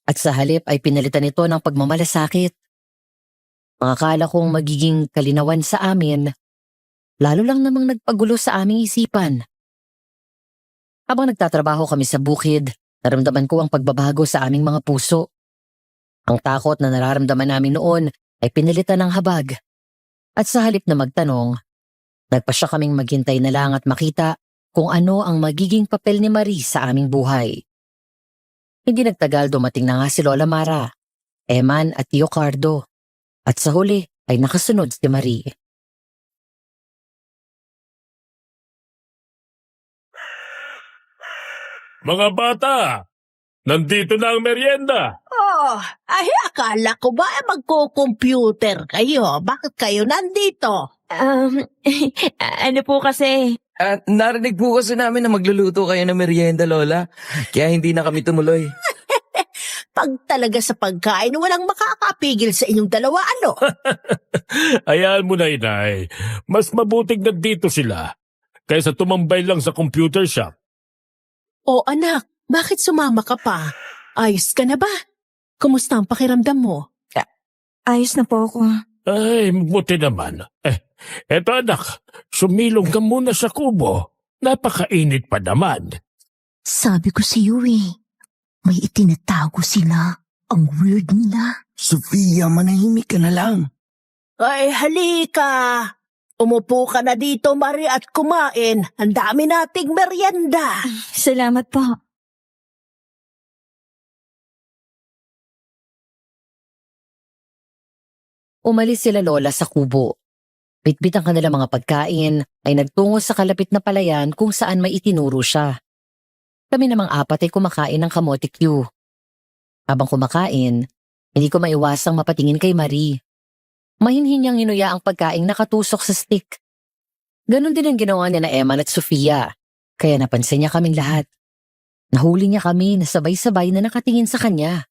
at sa halip ay pinalitan ito ng pagmamalasakit. Akala kong magiging kalinawan sa amin, lalo lang namang nagpagulo sa aming isipan. Habang nagtatrabaho kami sa bukid, naramdaman ko ang pagbabago sa aming mga puso. Ang takot na nararamdaman namin noon ay pinalitan ng habag. At sa halip na magtanong, nagpasya kaming maghintay na lang at makita kung ano ang magiging papel ni Marie sa aming buhay. Hindi nagtagal dumating na nga si Lola Mara, Eman at Tio Cardo. At sa huli ay nakasunod si Marie. Mga bata, nandito na ang merienda. Oh, ay akala ko ba magko-computer kayo? Bakit kayo nandito? Ano po kasi, At narinig po kasi namin na magluluto kayo ng merienda, Lola. Kaya hindi na kami tumuloy. Pag talaga sa pagkain, walang makakapigil sa inyong dalawa, ano? Hayaan mo na, inay. Mas mabuting nandito sila kaysa tumambay lang sa computer shop. O anak, bakit sumama ka pa? Ayos ka na ba? Kumusta ang pakiramdam mo? ayos na po ako. Ay, buti naman. Eto anak, sumilong ka muna sa kubo. Napakainit pa naman. Sabi ko si Yui, may itinatago sila. Ang weird nila. Sofia, manahimik ka na lang. Ay, halika. Umupo ka na dito, Marie, at kumain. Ang dami nating merienda. Salamat po. Umalis sila Lola sa kubo. Bitbit ang kanilang mga pagkain ay nagtungo sa kalapit na palayan kung saan may itinuro siya. Kami namang apat ay kumakain ng kamote Q. Habang kumakain, hindi ko maiwasang mapatingin kay Marie. Mahinhin niyang inuya ang pagkaing nakatusok sa stick. Ganon din ang ginawa niya na Eman at Sofia, kaya napansin niya kaming lahat. Nahuli niya kami na sabay-sabay na nakatingin sa kanya.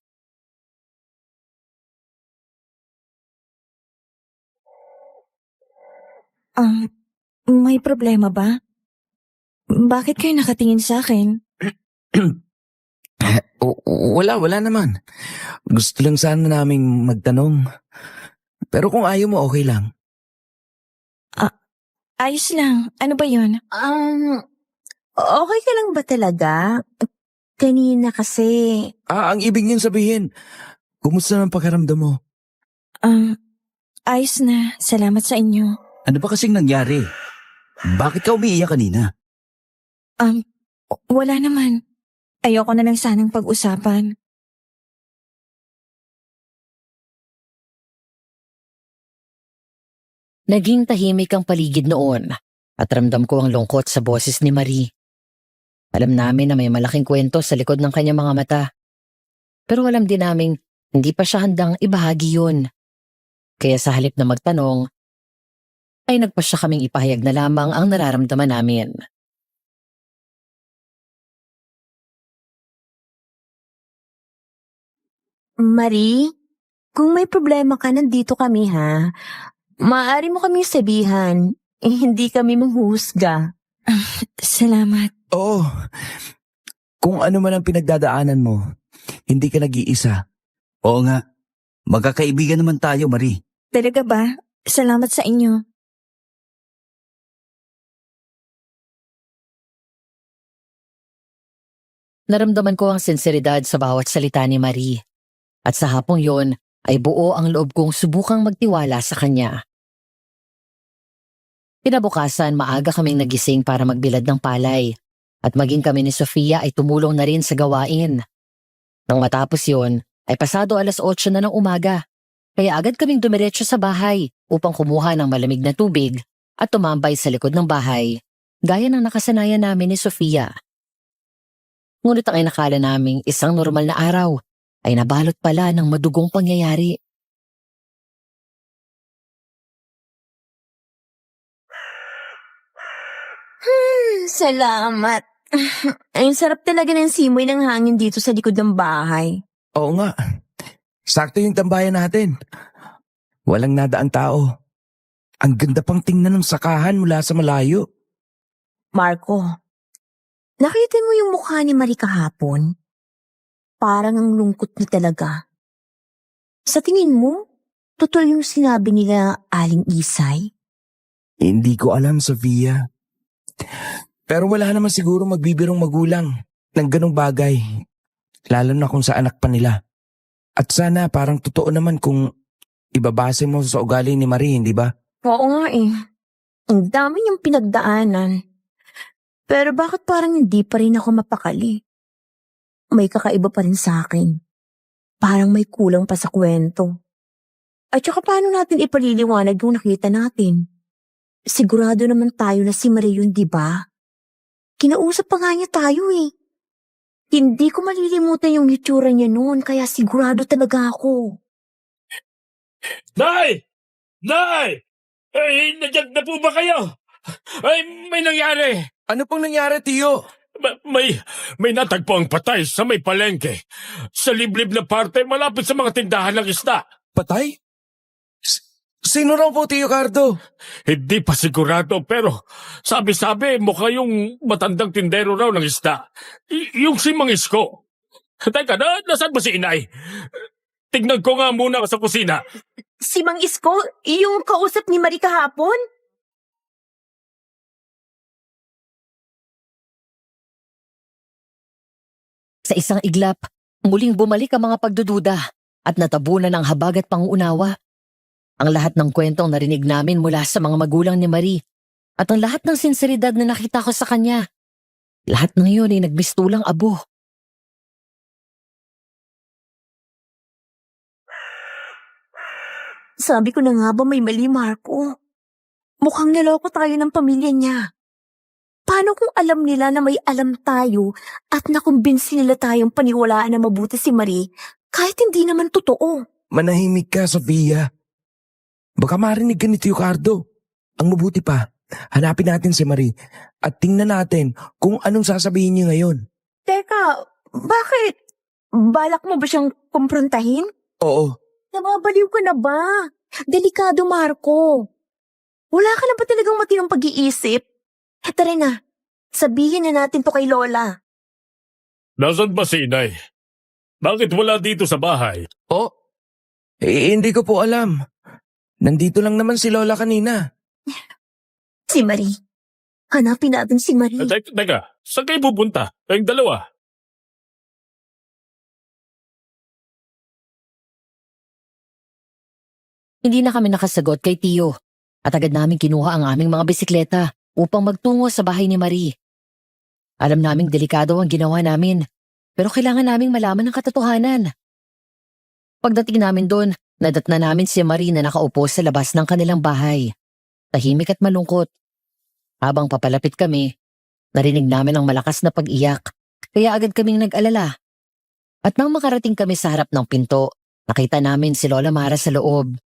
May problema ba? Bakit kayo nakatingin sa akin? Wala naman. Gusto lang sana naming magtanong. Pero kung ayaw mo, okay lang. Ayos lang. Ano ba yun? Okay ka lang ba talaga? Kanina kasi, Ang ibig niyan sabihin, kumusta ang pakiramdam mo? Ayos na. Salamat sa inyo. Ano ba kasing nangyari? Bakit ka umiiyak kanina? Wala naman. Ayoko na lang sanang pag-usapan. Naging tahimik ang paligid noon at ramdam ko ang lungkot sa boses ni Marie. Alam namin na may malaking kwento sa likod ng kanyang mga mata. Pero alam din naming hindi pa siya handang ibahagi yun. Kaya sa halip na magtanong, ay nagpasya kaming ipahayag na lamang ang nararamdaman namin. Marie, kung may problema ka, nandito kami ha. Maaari mo kaming sabihan, hindi kami manghuhusga. Salamat. Oo. Kung ano man ang pinagdadaanan mo, hindi ka nag-iisa. Oo nga. Magkakaibigan naman tayo, Marie. Talaga ba? Salamat sa inyo. Naramdaman ko ang sinseridad sa bawat salita ni Marie. At sa hapong yon ay buo ang loob kong subukang magtiwala sa kanya. Kinabukasan, maaga kaming nagising para magbilad ng palay. At maging kami ni Sofia ay tumulong na rin sa gawain. Nang matapos yon, ay pasado 8:00 na ng umaga. Kaya agad kaming dumiretso sa bahay upang kumuha ng malamig na tubig at tumambay sa likod ng bahay, gaya ng nakasanayan namin ni Sofia. Ngunit ang inakala naming isang normal na araw ay nabalot pala ng madugong pangyayari. Salamat. Ang sarap talaga ng simoy ng hangin dito sa likod ng bahay. Oo nga. Sakto yung tambayan natin. Walang nadaan tao. Ang ganda pang tingnan ng sakahan mula sa malayo. Marco, nakita mo yung mukha ni Marie kahapon? Parang ang lungkot niya talaga. Sa tingin mo, totoo yung sinabi nila Aling Isay? Hindi ko alam, Sofia. Pero wala naman siguro magbibirong magulang ng ganong bagay. Lalo na kung sa anak pa nila. At sana parang totoo naman kung ibabase mo sa ugali ni Marie, hindi ba? Oo nga eh. Ang dami niyang pinagdaanan. Pero bakit parang hindi pa rin ako mapakali? May kakaiba pa rin sa akin. Parang may kulang pa sa kwento. At saka paano natin ipaliliwanag yung nakita natin? Sigurado naman tayo na si Marie yun, di ba? Kinausap pa nga niya tayo eh. Hindi ko malilimutan yung itsura niya noon, kaya sigurado talaga ako. Nay! Nay! Ay, nandiyan na po ba kayo? Ay, may nangyari. Ano pong nangyari, Tiyo? May natagpo ang patay sa may palengke. Sa liblib na parte malapit sa mga tindahan ng isda. Patay? Sino raw po, Tiyo Cardo? Hindi pa sigurado pero sabi-sabi mukha yung matandang tindero raw ng isda. Yung si Mang Isko. Teka, nasaan ba si inay? Tignan ko nga muna sa kusina. Si Mang Isko, yung kausap ni Marie kahapon? Sa isang iglap, muling bumalik ang mga pagdududa at natabunan ng habag at pangunawa. Ang lahat ng kwentong narinig namin mula sa mga magulang ni Marie at ang lahat ng sinseridad na nakita ko sa kanya. Lahat ng iyon ay nagmistulang abo. Sabi ko na nga ba may mali, Marco? Mukhang naloko tayo ng pamilya niya. Paano kung alam nila na may alam tayo at nakumbinsi nila tayong paniwalaan na mabuti si Marie kahit hindi naman totoo? Manahimik ka, Sofia. Baka marinig ka ni Tio Cardo. Ang mabuti pa, hanapin natin si Marie at tingnan natin kung anong sasabihin niya ngayon. Teka, bakit? Balak mo ba siyang kumprontahin? Oo, Nababaliw ka na ba? Delikado, Marco. Wala ka na ba talagang matinong pag-iisip? Tara na, sabihin na natin to kay Lola. Nasaan ba si inay? Bakit wala dito sa bahay? hindi ko po alam. Nandito lang naman si Lola kanina. Si Marie. Hanapin natin si Marie. Teka, saan kayo pupunta? Kayong dalawa? Hindi na kami nakasagot kay Tio at agad namin kinuha ang aming mga bisikleta upang magtungo sa bahay ni Marie. Alam naming delikado ang ginawa namin pero kailangan naming malaman ang katotohanan. Pagdating namin doon, nadatna namin si Marie na nakaupo sa labas ng kanilang bahay. Tahimik at malungkot. Habang papalapit kami, narinig namin ang malakas na pag-iyak kaya agad kaming nag-alala. At nang makarating kami sa harap ng pinto, nakita namin si Lola Mara sa loob.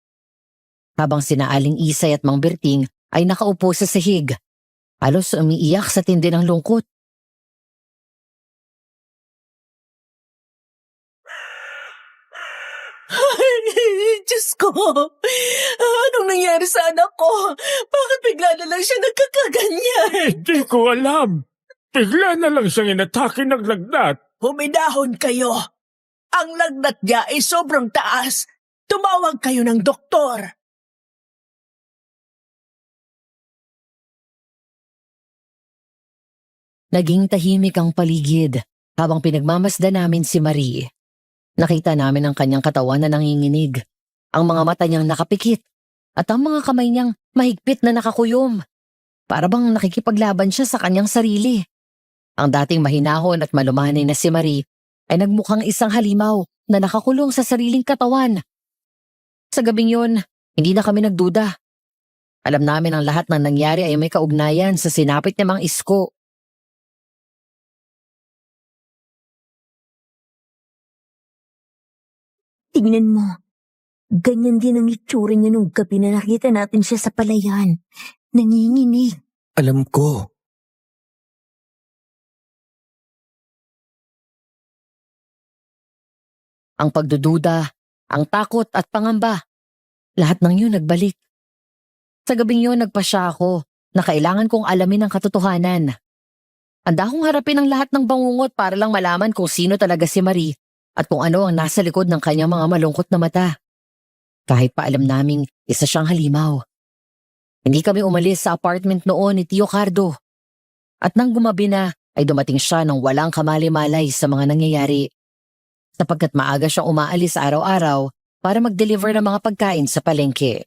Habang sina Aling Isay at Mang Berting ay nakaupo sa sahig. Halos umiiyak sa tindi ng lungkot. Ay, Diyos ko! Anong nangyari sa anak ko? Bakit bigla na lang siya nagkakaganyan? Hindi ko alam. Bigla na lang siyang inatake ng lagnat. Humidahon kayo. Ang lagnat niya ay sobrang taas. Tumawag kayo ng doktor. Naging tahimik ang paligid habang pinagmamasdan namin si Marie. Nakita namin ang kanyang katawan na nanginginig, ang mga mata niyang nakapikit, at ang mga kamay niyang mahigpit na nakakuyom. Para bang nakikipaglaban siya sa kanyang sarili. Ang dating mahinahon at malumanay na si Marie ay nagmukhang isang halimaw na nakakulong sa sariling katawan. Sa gabing yun, hindi na kami nagduda. Alam namin ang lahat ng nangyari ay may kaugnayan sa sinapit ni Mang Isko. Tingnan mo. Ganyan din ang itsura niya nung gabi na nakita natin siya sa palayan. Nanginginig. Alam ko. ang pagdududa, ang takot at pangamba. Lahat ng yun nagbalik. Sa gabing yun nagpasya ako na kailangan kong alamin ang katotohanan. Handa akong harapin ang lahat ng bangungot para lang malaman kung sino talaga si Marie at kung ano ang nasa likod ng kanyang mga malungkot na mata. Kahit pa alam naming isa siyang halimaw. Hindi kami umalis sa apartment noon ni Tio Cardo. At nang gumabi na, ay dumating siya ng walang kamali-malay sa mga nangyayari. Sapagkat maaga siyang umaalis araw-araw para mag-deliver ng mga pagkain sa palengke.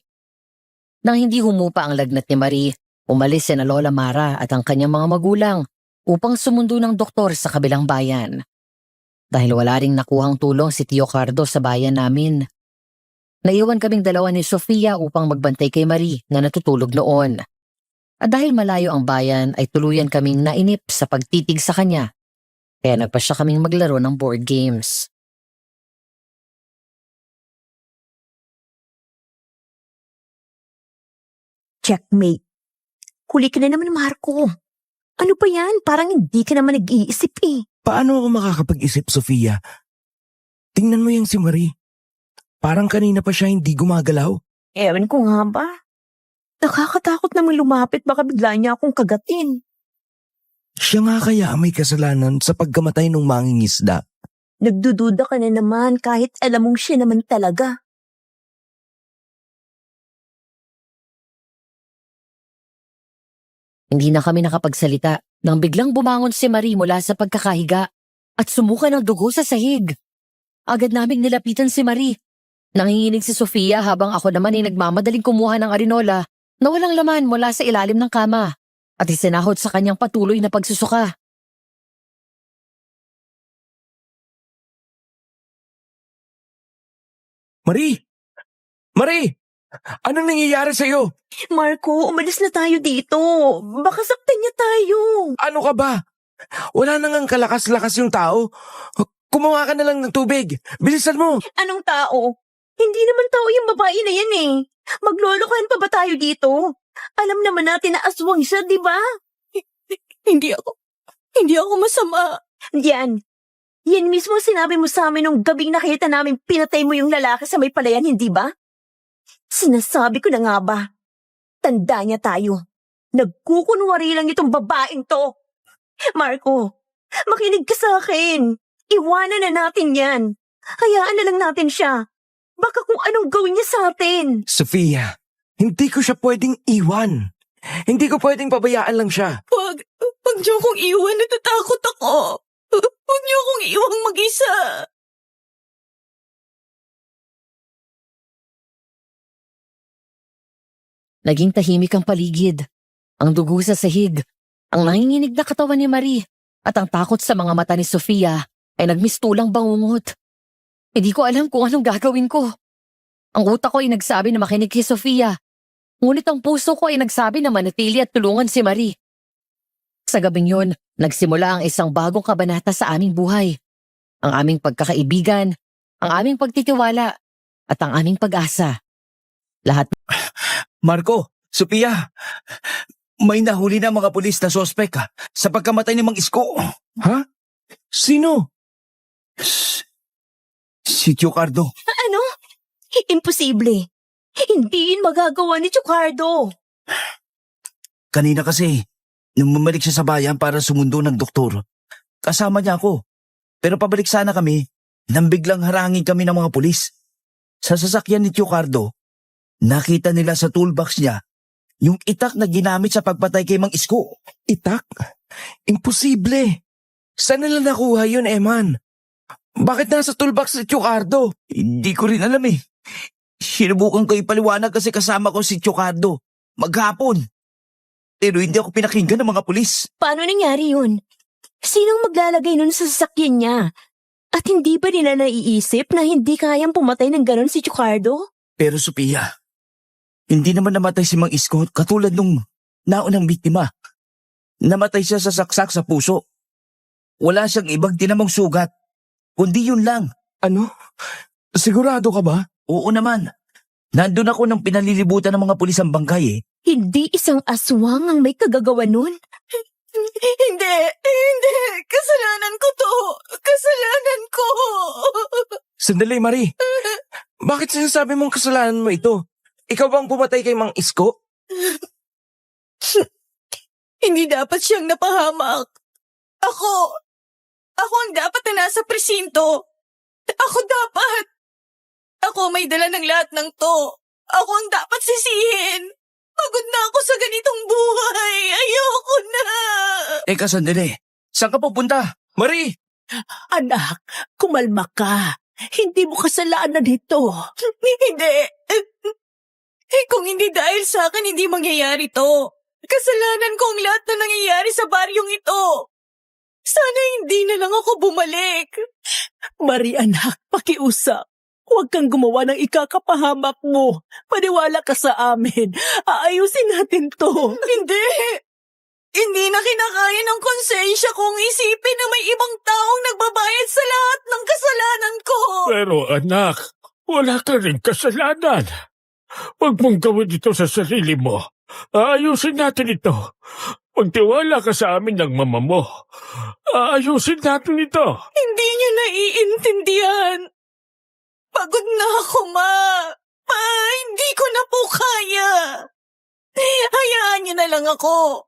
Nang hindi humupa ang lagnat ni Marie, umalis si na Lola Mara at ang kanyang mga magulang upang sumundo ng doktor sa kabilang bayan. Dahil wala ring nakuhang tulong si Tio Cardo sa bayan namin. Naiwan kaming dalawa ni Sofia upang magbantay kay Marie na natutulog noon. At dahil malayo ang bayan ay tuluyan kaming nainip sa pagtitig sa kanya. Kaya nagpasya kaming maglaro ng board games. Checkmate. Huli ka na naman, Marco. Ano pa yan? Parang hindi ka naman nag-iisip eh. Paano ako makakapag-isip, Sofia? Tingnan mo yung si Marie. Parang kanina pa siya hindi gumagalaw. Ewan ko nga ba? Nakakatakot naman lumapit, baka bigla niya akong kagatin. Siya nga kaya may kasalanan sa pagkamatay ng mangingisda. Nagdududa ka na naman kahit alam mong siya naman talaga. Hindi na kami nakapagsalita nang biglang bumangon si Marie mula sa pagkakahiga at sumuka ng dugo sa sahig. Agad naming nilapitan si Marie. Nanginginig si Sofia habang ako naman ay nagmamadaling kumuha ng arinola na walang laman mula sa ilalim ng kama at isinahod sa kanyang patuloy na pagsusuka. Marie! Marie! Anong nangyayari sa'yo? Marco, umalis na tayo dito. Baka saktan niya tayo. Ano ka ba? Wala na ngang kalakas-lakas yung tao. Kumuha ka na lang ng tubig. Bilisan mo. Anong tao? Hindi naman tao yung babae na yan eh. Maglolokohan pa ba tayo dito? Alam naman natin na aswang siya, di ba? Hindi ako masama. Yan. Yan mismo sinabi mo sa amin nung gabing nakita namin pinatay mo yung lalaki sa may palayan, hindi ba? Sinasabi ko na nga ba? Tanda niya tayo. Nagkukunwari lang itong babaeng to. Marco, makinig ka sa akin. Iwanan na natin yan. Hayaan na lang natin siya. Baka kung anong gawin niya sa atin. Sofia, hindi ko siya pwedeng iwan. Hindi ko pwedeng pabayaan lang siya. Huwag niyo akong iwan. Natatakot ako. Huwag niyo akong iwang mag-isa. Naging tahimik ang paligid, ang dugo sa sahig, ang nanginginig na katawan ni Marie at ang takot sa mga mata ni Sofia ay nagmistulang bangungot. Hindi ko alam kung anong gagawin ko. Ang utak ko ay nagsabi na makinig kay Sofia, ngunit ang puso ko ay nagsabi na manatili at tulungan si Marie. Sa gabing yun, nagsimula ang isang bagong kabanata sa aming buhay. Ang aming pagkakaibigan, ang aming pagtitiwala, at ang aming pag-asa. Lahat. Marco, Sophia, may nahuli na mga pulis na sospek sa pagkamatay ni Mang Isko. Ha? Sino? Si Tio Cardo. Ano? Imposible. Hindi yun magagawa ni Chocardo. Kanina kasi, nung bumalik siya sa bayan para sumundo ng doktor, kasama niya ako. Pero pabalik sana kami, nang biglang harangin kami ng mga pulis. Sa sasakyan ni Tio Cardo, nakita nila sa toolbox niya yung itak na ginamit sa pagpatay kay Mang Isko. Itak? Imposible. Saan nila nakuha yun, Eman? Bakit nasa toolbox si Chocardo? Hindi ko rin alam eh. Sinubukan ko ipaliwanag kasi kasama ko si Tio Cardo maghapon. Pero hindi ako pinakinggan ng mga pulis. Paano nangyari yun? Sinong maglalagay nun sa sasakyan niya? At hindi ba nila naiisip na hindi kayang pumatay ng ganon si Chocardo? Pero Sophia, hindi naman namatay si Mang Isko katulad nung naunang biktima. Namatay siya sa saksak sa puso. Wala siyang ibang tinamong sugat, kundi yun lang. Ano? Sigurado ka ba? Oo naman. Nandun ako nang pinalilibutan ng mga pulis ang bangkay eh. Hindi isang aswang ang may kagagawa nun. Hindi, hindi. Kasalanan ko to. Kasalanan ko. Sandali, Marie. Bakit sinasabi mong kasalanan mo ito? Ikaw bang pumatay kay Mang Isko? Hindi dapat siyang napahamak. Ako ang dapat na nasa presinto. Ako dapat. Ako may dala ng lahat ng to. Ako ang dapat sisihin. Pagod na ako sa ganitong buhay. Ayoko na. Teka, sandali. Saan ka pupunta? Marie! Anak, kumalma ka. Hindi mo kasalanan ito. Hindi. Kung hindi dahil sa akin, hindi mangyayari to. Kasalanan ko ang lahat na nangyayari sa baryong ito. Sana hindi na lang ako bumalik. Marie, anak, pakiusap. Huwag kang gumawa ng ikakapahamak mo. Paniwala ka sa amin. Aayusin natin to. Hindi. Hindi na kinakaya ng konsensya kong isipin na may ibang taong nagbabayad sa lahat ng kasalanan ko. Pero anak, wala ka rin kasalanan. Huwag mong gawin ito sa sarili mo. Aayusin natin ito. Magtiwala ka sa amin ng mama mo. Aayusin natin ito. Hindi niyo naiintindihan. Pagod na ako, Ma. Ma, hindi ko na po kaya. Hayaan niyo na lang ako.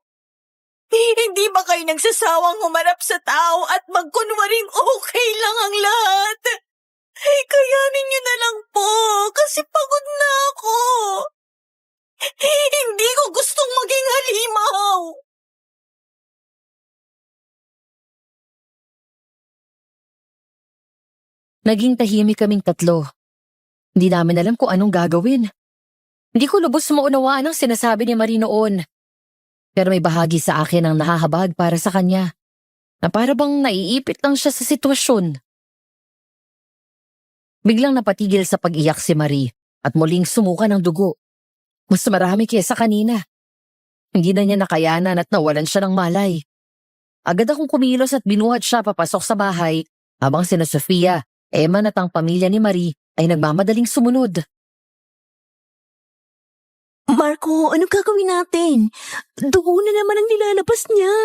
Hindi ba kayo nagsasawang humarap sa tao at magkunwaring okay lang ang lahat? Kayanin niyo na lang po, kasi pagod na ako. Hindi ko gustong maging halimaw. Naging tahimik kaming tatlo. Hindi namin alam kung anong gagawin. Hindi ko lubos maunawaan ang sinasabi ni Marie noon. Pero may bahagi sa akin ang nahahabag para sa kanya. Na para bang naiipit lang siya sa sitwasyon. Biglang napatigil sa pag-iyak si Marie at muling sumuka ng dugo. Mas marami kaysa kanina. Hindi na niya nakayanan at nawalan siya ng malay. Agad akong kumilos at binuhat siya papasok sa bahay habang sina Sofia, Emma at ang pamilya ni Marie ay nagmamadaling sumunod. Marco, anong gagawin natin? Dugo na naman ang nilalabas niya.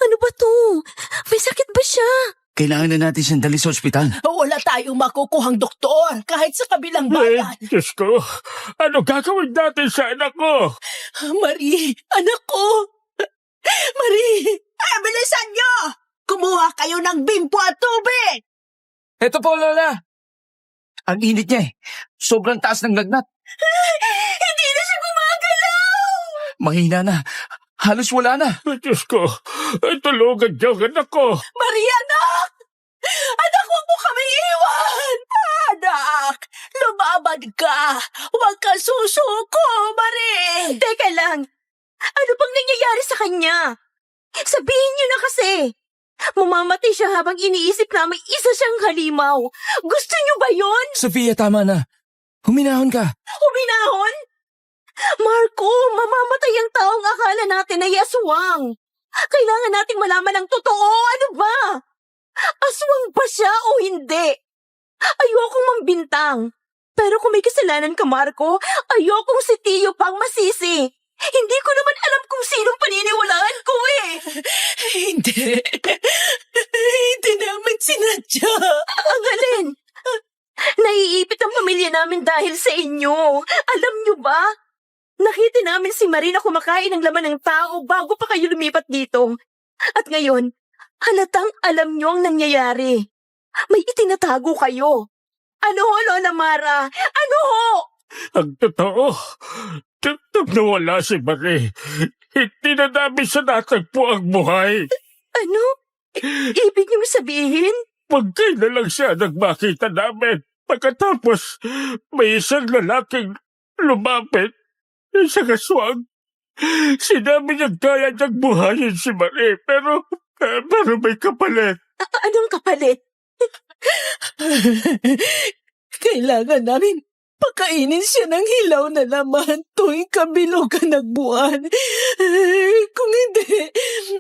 Ano ba to? May sakit ba siya? Kailangan na natin sandali sa ospital. Wala tayong makukuhang doktor kahit sa kabilang bayan. Diyos ko, ano gagawin natin sa anak ko? Marie, anak ko. Marie, bilisan niyo! Kumuha kayo ng bimpo at tubig! Eto po, Lola. Ang init niya eh. Sobrang taas ng lagnat. Hindi na siya gumagalaw. Mahina na. Halos wala na. Diyos ko, tulungan niyo ang anak ko. Marie, anak! Anak, huwag mo kami iwan! Anak, lumaban ka! Huwag ka susuko, Marie! Teka lang. Ano bang nangyayari sa kanya? Sabihin niyo na kasi. Mamamatay siya habang iniisip na may isa siyang halimaw. Gusto niyo ba yon? Sofia, tama na. Huminahon ka. Huminahon? Marco, mamamatay ang taong akala natin ay aswang. Kailangan nating malaman ang totoo. Ano ba? Aswang ba siya o hindi? Ayokong mambintang. Pero kung may kasalanan ka, Marco, ayokong si Tio pang masisi. Hindi ko naman alam kung sinong paniniwalaan ko eh. Hindi. Hindi namin sinadya. Ang alin? Naiipit ang pamilya namin dahil sa inyo. Alam niyo ba? Nakita namin si Marina kumakain ng laman ng tao bago pa kayo lumipat dito. At ngayon, halatang alam niyo ang nangyayari. May itinatago kayo. Ano ho, Lola Mara? Ano ho? Ang totoo, nung nawala si Marie, hindi na namin siya natagpo ang buhay. Ano? Ibig niyo sabihin? Pagkay na lang siya nagmakita namin. Pagkatapos, may isang lalaking lumapit, isang aswang. Sinabi niya kaya niyang buhayin si Marie, pero may kapalit. Anong kapalit? Kailangan namin pakainin siya ng hilaw na laman tuwing kabilugan ng buwan. Kung hindi,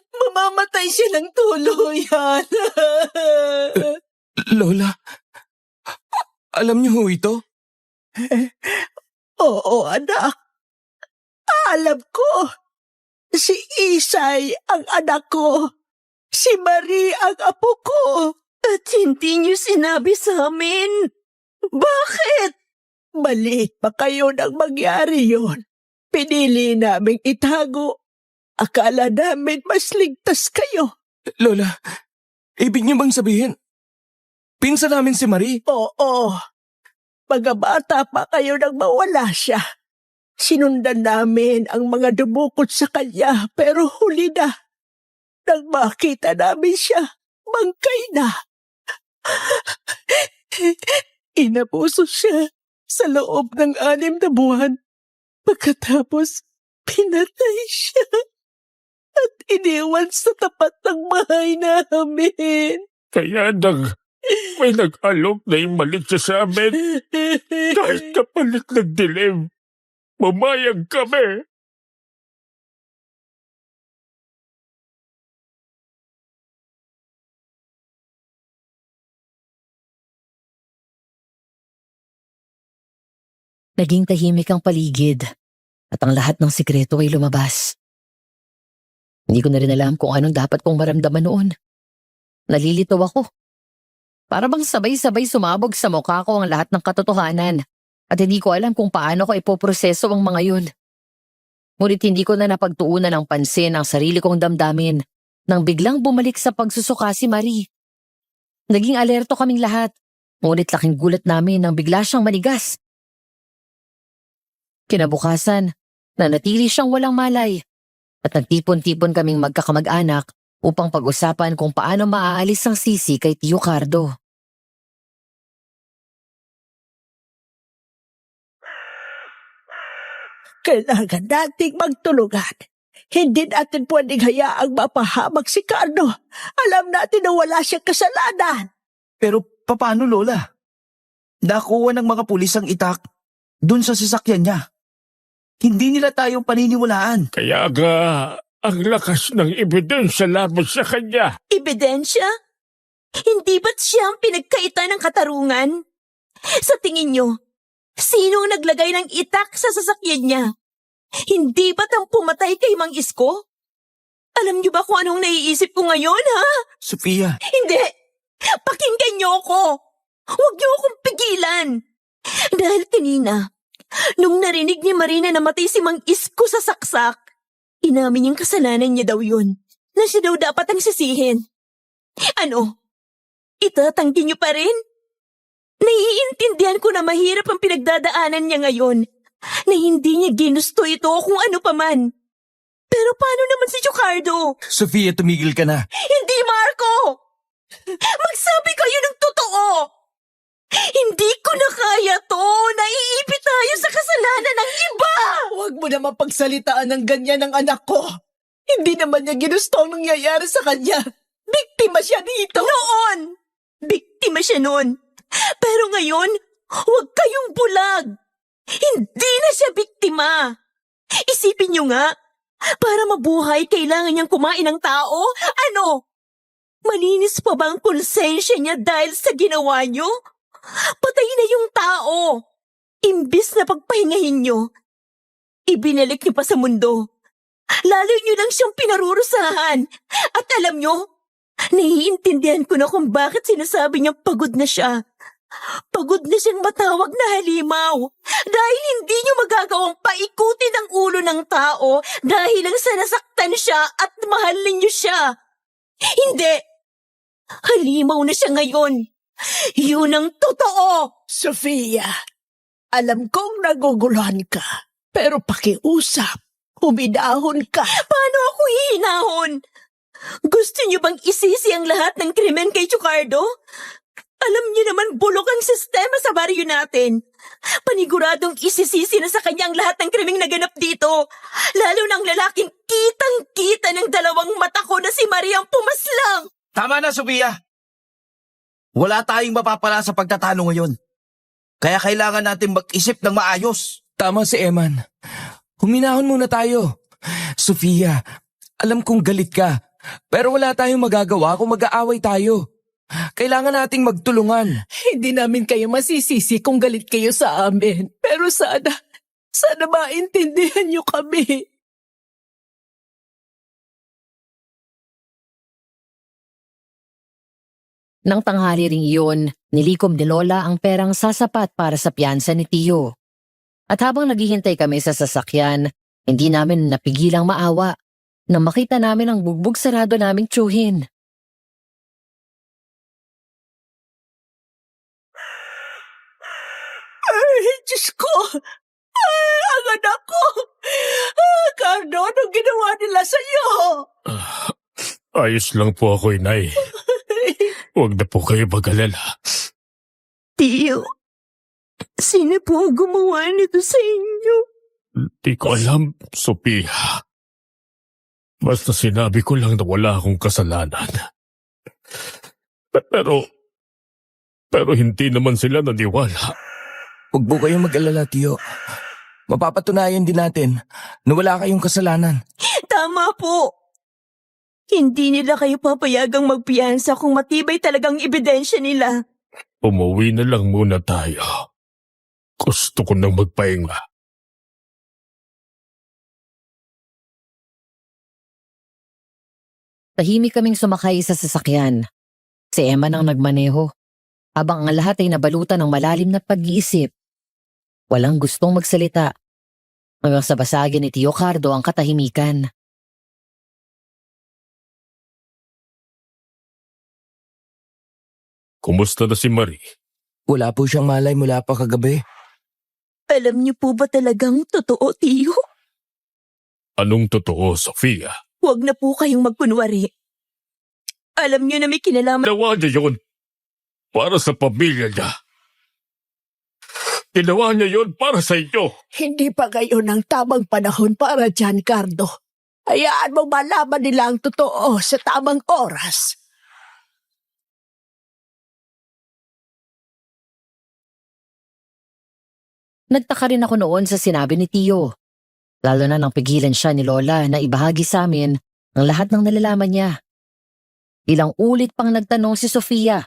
mamamatay siya ng tuluyan. Lola, alam niyo ho ito? Oo, anak. Alam ko. Si Isay ang anak ko. Si Marie ang apo ko. At hindi niyo sinabi sa amin. Bakit? Mali pa kayo nang mangyari yon. Pinili naming itago. Akala namin mas ligtas kayo. Lola, ibig niyo bang sabihin, pinsan namin si Marie? Oo. Mga bata pa kayo nang mawala siya. Sinundan namin ang mga dumukot sa kanya pero huli na. Nang makita namin siya, bangkay na. Inabuso siya sa loob ng 6 na buwan. Pagkatapos, pinatay siya at iniwan sa tapat ng bahay namin. Kaya may nag-alok na yung malit siya sa amin. Kahit kapalit ng dilim, mamayag kami. Naging tahimik ang paligid at ang lahat ng sikreto ay lumabas. Hindi ko na rin alam kung anong dapat kong maramdaman noon. Nalilito ako. Para bang sabay-sabay sumabog sa mukha ko ang lahat ng katotohanan at hindi ko alam kung paano ko ipoproseso ang mga yun. Ngunit hindi ko na napagtuunan ng pansin ang sarili kong damdamin nang biglang bumalik sa pagsusuka si Marie. Naging alerto kaming lahat, ngunit laking gulat namin nang bigla siyang manigas. Kinabukasan, nanatili siyang walang malay at nagtipon-tipon kaming magkakamag-anak upang pag-usapan kung paano maaalis ang sisi kay Tio Cardo. Kailangan nating magtulungan. Hindi natin pwedeng hayaang mapahamak si Cardo. Alam natin na wala siyang kasalanan. Pero paano, Lola? Nakuha ng mga pulis ang itak dun sa sasakyan niya. Hindi nila tayong paniniwalaan. Kaya ang lakas ng ebidensya laban sa kanya. Ebidensya? Hindi ba't siya ang pinagkaita ng katarungan? Sa tingin niyo, sino ang naglagay ng itak sa sasakyan niya? Hindi ba't ang pumatay kay Mang Isko? Alam niyo ba kung anong naiisip ko ngayon, ha? Sofia, Hindi! Pakinggan niyo ako! Huwag niyo akong pigilan! Dahil kanina, nung narinig ni Marina na namatay si Mang Isko sa saksak, inamin niyang kasalanan niya daw yun, na siya daw dapat ang sisihin. Ano? Itatanggi niyo pa rin? Naiintindihan ko na mahirap ang pinagdadaanan niya ngayon, na hindi niya ginusto ito kung ano pa man. Pero paano naman si Chocardo? Sofia, tumigil ka na. Hindi, Marco! Magsabi kayo ng totoo! Hindi ko na kaya to! Naiipit tayo sa kasalanan ng iba! Huwag mo naman pagsalitaan ng ganyan ng anak ko. Hindi naman niya ginusto ang nangyayari sa kanya. Biktima siya dito. Noon! Biktima siya noon. Pero ngayon, huwag kayong bulag. Hindi na siya biktima. Isipin niyo nga, para mabuhay, kailangan niyang kumain ng tao? Ano? Malinis pa ba ang konsensya niya dahil sa ginawa niyo? Patay na yung tao. Imbis na pagpahingahin niyo, ibinalik niyo pa sa mundo. Lalo niyo lang siyang pinarurusahan. At alam niyo, naiintindihan ko na kung bakit sinasabi niyang pagod na siya. Pagod na siyang matawag na halimaw. Dahil hindi niyo magagawang paikutin ang ulo ng tao dahil lang sa nasaktan siya at mahalin niyo siya. Hindi. Halimaw na siya ngayon. Yun ang totoo. Sofia, alam kong naguguluhan ka. Pero pakiusap, huminahon ka. Paano ako hihinahon? Gusto niyo bang isisi ang lahat ng krimen kay Chocardo? Alam niyo naman bulok ang sistema sa baryo natin. Paniguradong isisisi na sa kanya ang lahat ng krimeng naganap dito. Lalo ng lalaking kitang-kita ng dalawang mata ko na si Mariang pumaslang. tama na, Sofia. Wala tayong mapapala sa pagtatalo ngayon. Kaya kailangan natin mag-isip ng maayos. Tama si Eman. Huminahon muna tayo. Sofia, alam kong galit ka, pero wala tayong magagawa kung mag-aaway tayo. Kailangan nating magtulungan. Hindi namin kayo masisisi kung galit kayo sa amin. Pero sana maintindihan niyo kami. Nang tanghali ring iyon, nilikom ni Lola ang perang sasapat para sa piyansa ni Tio. At habang naghihintay kami sa sasakyan, hindi namin napigilang maawa nang makita namin ang bugbog sarado naming tsuhin. Ay, Diyos ko! Ay, ang anak ko! Cardo, anong ginawa nila sa'yo? Ayos lang po ako, Inay. Huwag na po kayo mag-alala. Tio, sino po ang gumawa nito sa inyo? Di ko alam, Sophia. Basta sinabi ko lang na wala akong kasalanan. Pero hindi naman sila naniwala. Huwag po kayong mag-alala, Tiyo. Mapapatunayan din natin na wala kayong kasalanan. Tama po. Hindi nila kayo papayagang magpiyansa kung matibay talagang ebidensya nila. Umuwi na lang muna tayo. Gusto ko nang magpahinga. Tahimik kaming sumakay sa sasakyan. Si Emma nang nagmaneho, habang ang lahat ay nabalutan ng malalim na pag-iisip. Walang gustong magsalita. Hanggang sa basagin ni Tio Cardo ang katahimikan. Kumusta na si Marie? Wala po siyang malay mula pa kagabi. Alam niyo po ba talagang totoo, Tio? Anong totoo, Sophia? Huwag na po kayong magkunwari. Alam niyo na may kinalaman. Ginawa niya yun para sa pamilya niya. Ginawa niya yun para sa inyo. Hindi pa ngayon ang tamang panahon para dyan, Cardo. Hayaan mong malaman nila ang totoo sa tamang oras. Nagtaka rin ako noon sa sinabi ni Tio. Lalo na nang pigilan siya ni Lola na ibahagi sa amin ang lahat ng nalalaman niya. Ilang ulit pang nagtanong si Sofia,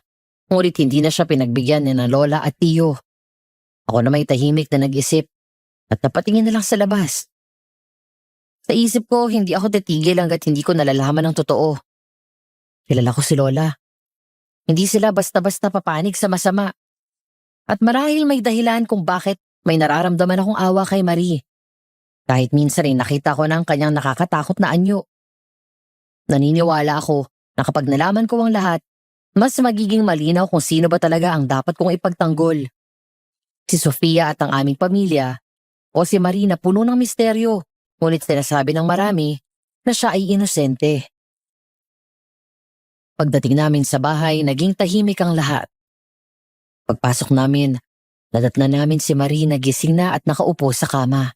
ngunit hindi na siya pinagbigyan ni na Lola at Tio. Ako na may tahimik na nag-isip at napatingin na lang sa labas. Sa isip ko, hindi ako titigil hanggat hindi ko nalalaman ang totoo. Kilala ko si Lola. Hindi sila basta-basta papanig sa masama. At marahil may dahilan kung bakit may nararamdaman akong awa kay Marie. Kahit minsan rin nakita ko ng kanyang nakakatakot na anyo. Naniniwala ako na kapag nalaman ko ang lahat, mas magiging malinaw kung sino ba talaga ang dapat kong ipagtanggol. Si Sofia at ang aming pamilya, o si Marie na puno ng misteryo, ngunit sinasabi ng marami na siya ay inosente. Pagdating namin sa bahay, naging tahimik ang lahat. Pagpasok namin, nadatnan namin si Marie na gising na at nakaupo sa kama.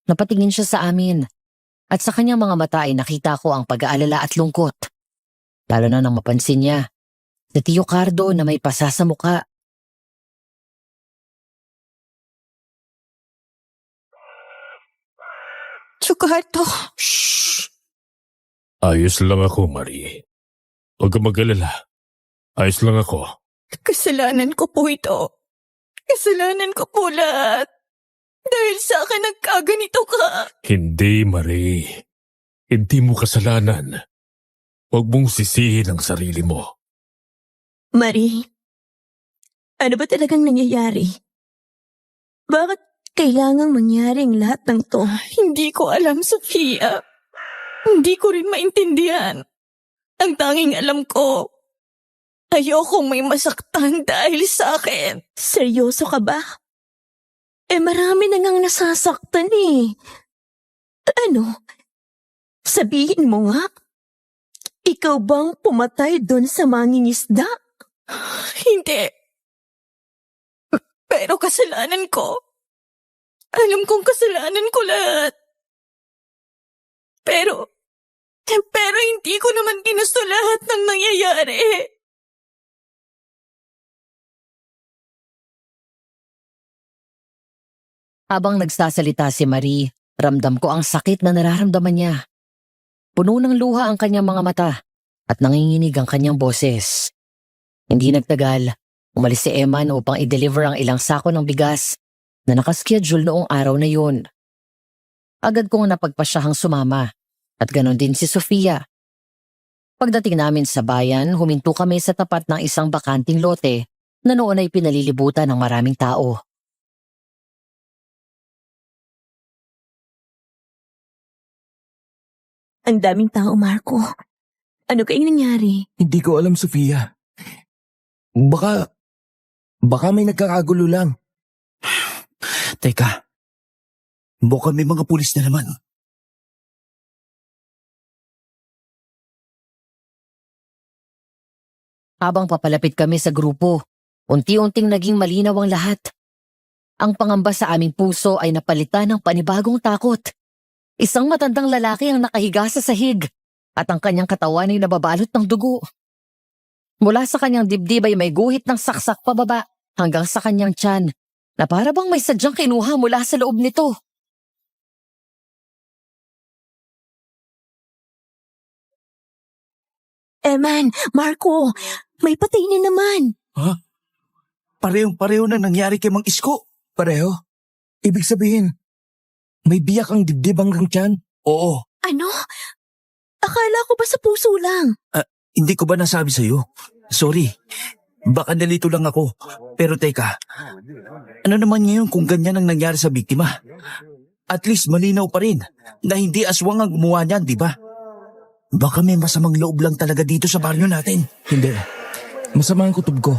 Napatingin siya sa amin at sa kanyang mga mata ay nakita ko ang pag-aalala at lungkot. Lalo na nang mapansin niya si Tio Cardo na may pasa sa mukha. Tsukarto, Shh! Ayos lang ako, Marie. Huwag kang mag-alala. Ayos lang ako. kasalanan ko po ito. Kasalanan ko po lahat. Dahil sa akin nagkaganito ka. Hindi, Marie. Hindi mo kasalanan. Huwag mong sisihin ang sarili mo. Marie, ano ba talagang nangyayari? Bakit kailangang mangyaring lahat ng to? Hindi ko alam, Sofia. Hindi ko rin maintindihan. Ang tanging alam ko, ayokong may masaktan dahil sa akin. Seryoso ka ba? Marami na ngang nasasaktan eh. Ano? Sabihin mo nga, ikaw bang pumatay doon sa mangingisda? Hindi. Pero kasalanan ko. Alam kong kasalanan ko lahat. Pero hindi ko naman ginusto lahat ng nangyayari. Habang nagsasalita si Marie, ramdam ko ang sakit na nararamdaman niya. Puno ng luha ang kanyang mga mata at nanginginig ang kanyang boses. Hindi nagtagal, umalis si Eman upang i-deliver ang ilang sako ng bigas na nakaschedule noong araw na yun. Agad kong napagpasyahang sumama at ganon din si Sofia. Pagdating namin sa bayan, huminto kami sa tapat ng isang bakanting lote na noon ay pinalilibutan ng maraming tao. Ang daming tao, Marco. Ano kayong nangyari? Hindi ko alam, Sofia. Baka may nagkakagulo lang. Teka, mukhang may mga pulis na naman. Habang papalapit kami sa grupo, unti-unting naging malinaw ang lahat. Ang pangamba sa aming puso ay napalitan ng panibagong takot. Isang matandang lalaki ang nakahiga sa sahig at ang kanyang katawan ay nababalot ng dugo. Mula sa kanyang dibdib ay may guhit ng saksak pababa hanggang sa kanyang tiyan na para bang may sadyang kinuha mula sa loob nito. Eman, Marco, may patay na naman. Parehong-pareho na nangyari kay Mang Isko. Pareho? Ibig sabihin, may biyak ang dibdib hanggang tiyan? Oo, Ano? Akala ko ba sa puso lang? hindi ko ba nasabi sa'yo? Sorry, baka nalito lang ako. Pero teka, ano naman ngayon kung ganyan ang nangyari sa biktima? At least malinaw pa rin na hindi aswang ang gumawa niyan, di ba? Baka may masamang loob lang talaga dito sa baryo natin. Hindi. Masama ang kutob ko.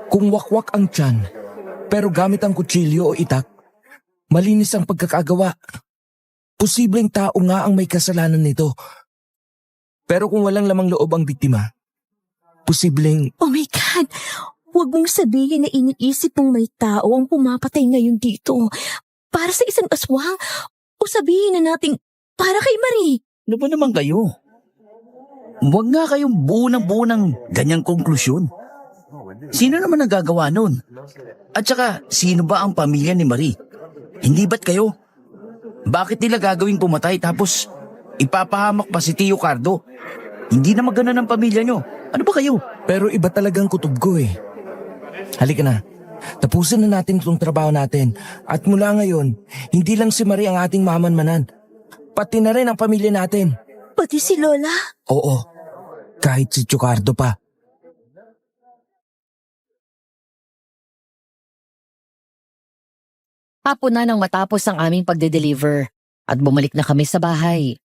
Kung wakwak ang tiyan, pero gamit ang kutsilyo o itak, malinis ang pagkakagawa. Posibleng tao nga ang may kasalanan nito. Pero kung walang lamang loob ang biktima, posibleng Oh my God! Huwag mong sabihin na iniisip mong may tao ang pumapatay ngayon dito. Para sa isang aswang? O sabihin na nating para kay Marie? Ano ba naman kayo? Huwag nga kayong buo ng ganyang konklusyon. Sino naman ang gagawa nun? At saka, sino ba ang pamilya ni Marie? Hindi ba't kayo? Bakit nila gagawing pumatay tapos ipapahamak pa si Tio Cardo? Hindi na magana ng pamilya nyo. Ano ba kayo? pero iba talagang kutob ko eh. Halika na. Tapusin na natin itong trabaho natin. At mula ngayon, hindi lang si Marie ang ating mamanmanan. Pati na rin ang pamilya natin. Pati si Lola? Oo. Kahit si Chocardo pa. Hapon na nang matapos ang aming pagde-deliver at bumalik na kami sa bahay.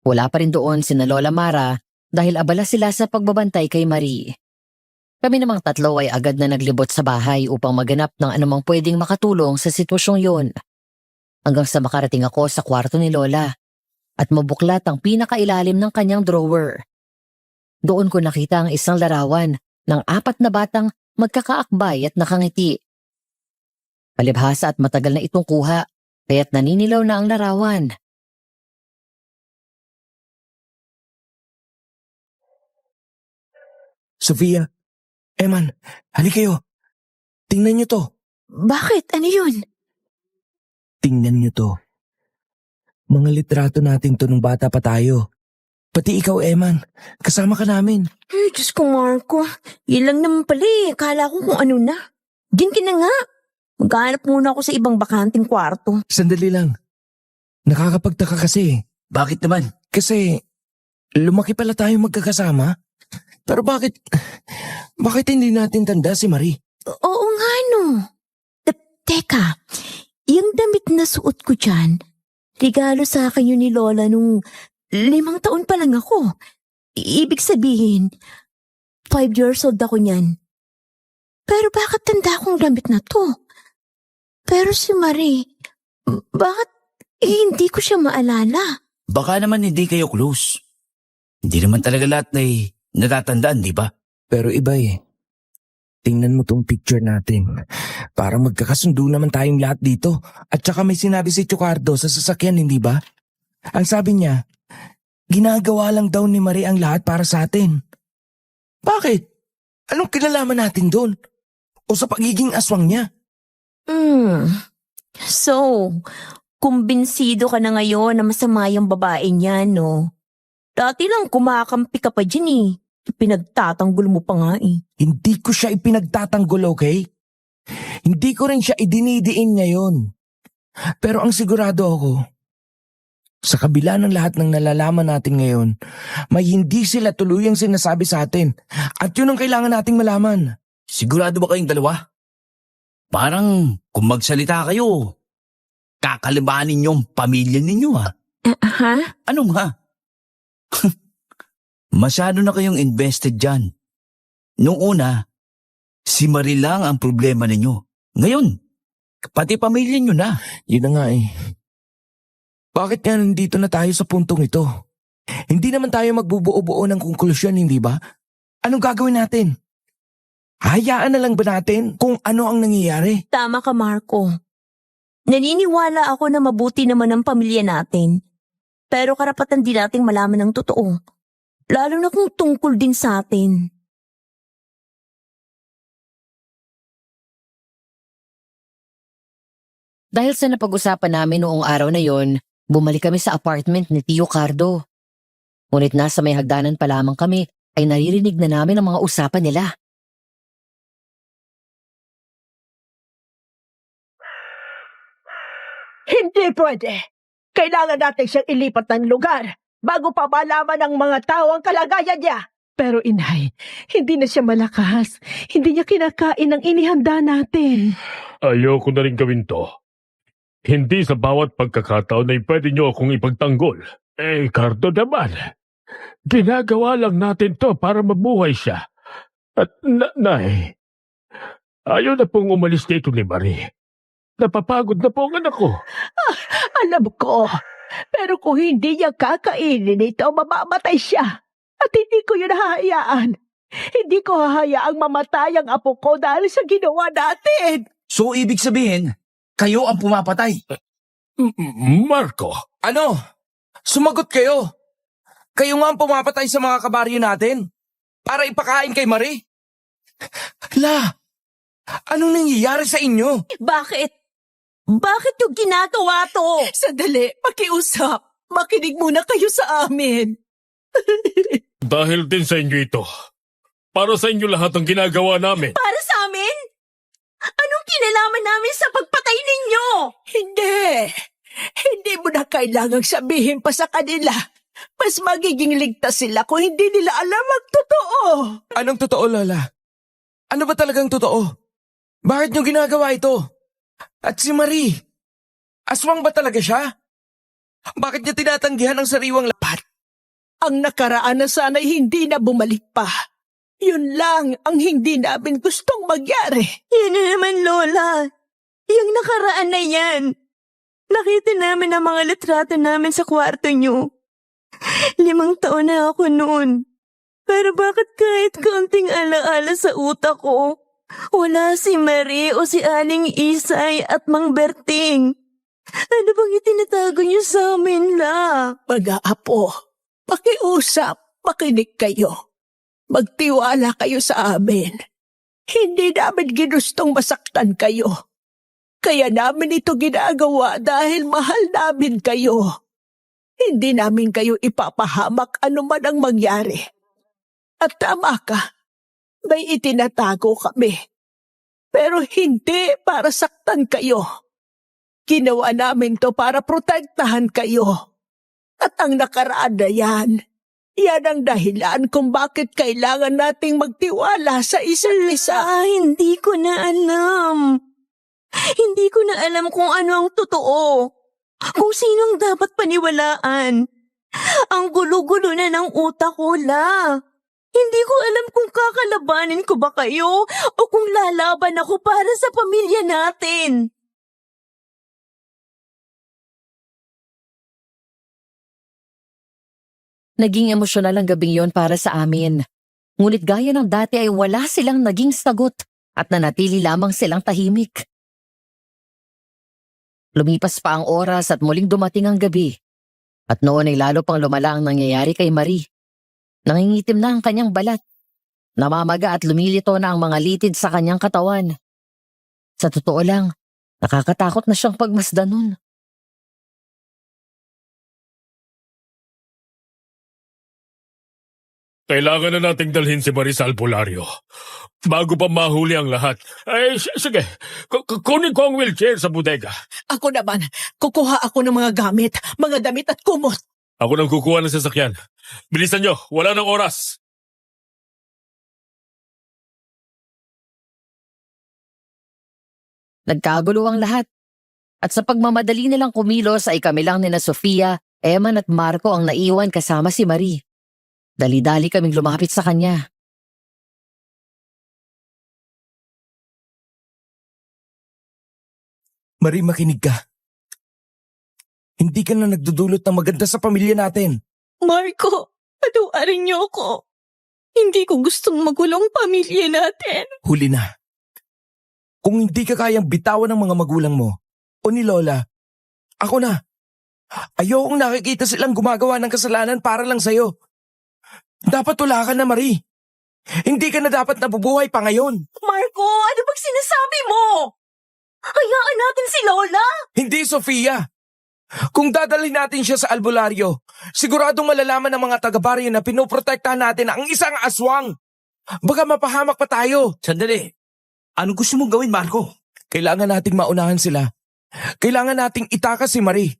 Wala pa rin doon sina Lola Mara dahil abala sila sa pagbabantay kay Marie. Kami namang tatlo ay agad na naglibot sa bahay upang maganap ng anumang pwedeng makatulong sa sitwasyong yon. Hanggang sa makarating ako sa kwarto ni Lola at mabuklat ang pinakailalim ng kanyang drawer. Doon ko nakita ang isang larawan ng 4 na batang magkakaakbay at nakangiti. Palibhasa at matagal na itong kuha, kaya't naninilaw na ang larawan. Sofia, Eman, halika kayo. Tingnan niyo to. Bakit? Ano yun? Tingnan niyo to. Mga litrato natin to nung bata pa tayo. Pati ikaw, Eman. Kasama ka namin. Ay, Diyos ko, Marco. Yun lang naman pala eh. Akala ko kung ano na. Diyan ka na nga. Maghanap muna ako sa ibang bakanting kwarto. Sandali lang. Nakakapagtaka kasi. Bakit naman? Kasi lumaki pala tayo magkakasama. Pero bakit hindi natin tanda si Marie? Oo nga no. Teka, yung damit na suot ko dyan, regalo sa akin yun ni Lola nung 5 taon pa lang ako. Ibig sabihin, 5 years old ako niyan. Pero bakit tanda akong damit na to? Pero si Marie, bakit hindi ko siya maalala? Baka naman hindi kayo close. Hindi naman talaga lahat ay natatandaan, di ba? Pero iba eh. Tingnan mo tong picture natin. Para magkakasundo naman tayong lahat dito. At saka may sinabi si Chocardo sa sasakyan, hindi ba? Ang sabi niya, ginagawa lang daw ni Marie ang lahat para sa atin. Bakit? Anong kinalaman natin doon? O sa pagiging aswang niya? So, kumbinsido ka na ngayon na masama yung babae niya, no? Dati lang kumakampi ka pa dyan eh. Pinagtatanggol mo pa nga eh. Hindi ko siya ipinagtatanggol, okay? Hindi ko rin siya idinidiin ngayon. Pero ang sigurado ako, Sa kabila ng lahat ng nalalaman natin ngayon, may hindi sila tuluyang sinasabi sa atin. At yun ang kailangan nating malaman. Sigurado ba kayong dalawa? Parang kung magsalita kayo, kakalibanin niyo ang pamilya ninyo ha. Ha? Anong ha? Masyado na kayong invested dyan. Noong una, si Marie lang ang problema ninyo. Ngayon, pati pamilya nyo na. Yun na nga eh. Bakit nga nandito na tayo sa puntong ito? Hindi naman tayo magbubuo-buo ng konklusyon, hindi ba? Anong gagawin natin? Hayaan na lang ba natin kung ano ang nangyayari? Tama ka, Marco. Naniniwala ako na mabuti naman ang pamilya natin. Pero karapatan din nating malaman ang totoo. Lalo na kung tungkol din sa atin. Dahil sa napag-usapan namin noong araw na yon, bumalik kami sa apartment ni Tio Cardo. Ngunit nasa may hagdanan pa lamang kami ay naririnig na namin ang mga usapan nila. Hindi pwede. Kailangan natin siyang ilipat ng lugar bago pa malaman ng mga tao ang kalagayan niya. Pero inay, hindi na siya malakas. Hindi niya kinakain ang inihanda natin. Ayoko na rin gawin to. Hindi sa bawat pagkakataon ay pwede niyo akong ipagtanggol. Cardo naman. Ginagawa lang natin to para mabuhay siya. At nay, ayaw na pong umalis dito ni Marie. Napapagod na po ang anak ko. Alam ko. Pero kung hindi niya kakainin ito, mamamatay siya. At hindi ko yun hahayaan. Hindi ko hahayaang mamatay ang apo ko dahil sa ginawa natin. So ibig sabihin, kayo ang pumapatay. Marco, Ano? Sumagot kayo. Kayo nga ang pumapatay sa mga kabaryo natin para ipakain kay Marie. La, anong nangyayari sa inyo? Bakit? Bakit yung ginagawa to? Sandali, pakiusap. Makinig muna kayo sa amin. dahil din sa inyo ito. Para sa inyo lahat ang ginagawa namin. Para sa amin? Anong kinalaman namin sa pagpatay ninyo? Hindi. Hindi mo na kailangang sabihin pa sa kanila. Mas magiging ligtas sila kung hindi nila alam ang totoo. Anong totoo, Lola? Ano ba talagang totoo? Bakit niyo ginagawa ito? At si Marie, aswang ba talaga siya? Bakit niya tinatanggihan ang sariwang lapat? Ang nakaraan na sana'y hindi na bumalik pa. Yun lang ang hindi namin gustong mangyari. Yan na naman, Lola. Yung nakaraan na yan. Nakita namin ang mga litrato namin sa kwarto niyo. 5 taon na ako noon. Pero bakit kahit kaunting alaala sa utak ko, wala si Marie o si Aling Isay at Mang Berting? Ano bang itinatago niyo sa amin, La? Mag-aapo, pakiusap, makinig kayo. Magtiwala kayo sa amin. Hindi namin ginustong masaktan kayo. Kaya namin ito ginagawa dahil mahal namin kayo. Hindi namin kayo ipapahamak anuman ang mangyari. At tama ka, may itinatago kami. Pero hindi para saktan kayo. Ginawa namin to para protektahan kayo. At ang nakaraan na yan ang dahilan kung bakit kailangan nating magtiwala sa isa't isa. Hindi ko na alam. Hindi ko na alam kung ano ang totoo. Kung sinong dapat paniwalaan. Ang gulo-gulo na ng utak ko, La. Hindi ko alam kung kakalabanin ko ba kayo o kung lalaban ako para sa pamilya natin. Naging emosyonal ang gabing yon para sa amin. Ngunit gaya ng dati ay wala silang naging sagot at nanatili lamang silang tahimik. Lumipas pa ang oras at muling dumating ang gabi. At noon ay lalo pang lumala ang nangyayari kay Marie. Nangingitim na ang kanyang balat. Namamaga at lumilito na ang mga litid sa kanyang katawan. Sa totoo lang, nakakatakot na siyang pagmasdan nun. Kailangan na nating dalhin si Marie sa albularyo. Bago pa mahuli ang lahat. Ay, sige. Kunin ko ang wheelchair sa bodega. Ako naman, kukuha ako ng mga gamit, mga damit at kumot. Ako nang kukuha ng sasakyan. Bilisan nyo, wala ng oras. Nagkagulo ang lahat. At sa pagmamadali nilang kumilos ay kami lang nina Sofia, Eman at Marco ang naiwan kasama si Marie. Dali-dali kaming lumapit sa kanya. Marie, makinig ka. Hindi ka na nagdudulot ng maganda sa pamilya natin. Marco, patawarin niyo ako. Hindi ko gustong magulong pamilya natin. Huli na. Kung hindi ka kayang bitawan ng mga magulang mo o ni Lola, ako na. Ayokong nakikita silang gumagawa ng kasalanan para lang sa'yo. Dapat wala ka na, Marie. Hindi ka na dapat nabubuhay pa ngayon. Marco, ano bang sinasabi mo? Hayaan natin si Lola. Hindi, Sofia. Kung dadalhin natin siya sa albularyo, siguradong malalaman ng mga taga-baryo na pinoprotektahan natin ang isang aswang. Baka mapahamak pa tayo. Sandali. Ano gusto mong gawin, Marco? Kailangan nating maunahan sila. Kailangan nating itakas si Marie.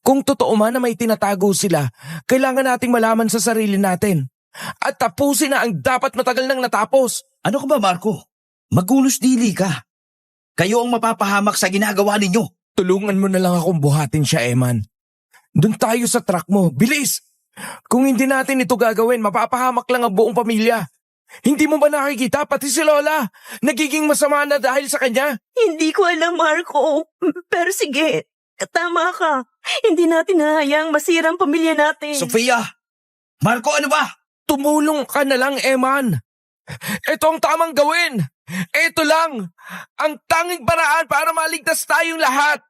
Kung totoo man na may tinatago sila, kailangan nating malaman sa sarili natin. At tapusin na ang dapat matagal nang natapos. Ano ka ba, Marco? Magulos dili ka. Kayo ang mapapahamak sa ginagawa ninyo. Tulungan mo na lang akong buhatin siya, Eman. Doon tayo sa truck mo. Bilis! Kung hindi natin ito gagawin, mapapahamak lang ang buong pamilya. Hindi mo ba nakikita pati si Lola? Nagiging masama na dahil sa kanya. Hindi ko alam, Marco. Pero sige, tama ka. Hindi natin hahayaang masira ang pamilya natin. Sofia! Marco, ano ba? Tumulong ka na lang, Eman. Ito ang tamang gawin. Ito lang. Ang tanging paraan para maligtas tayong lahat.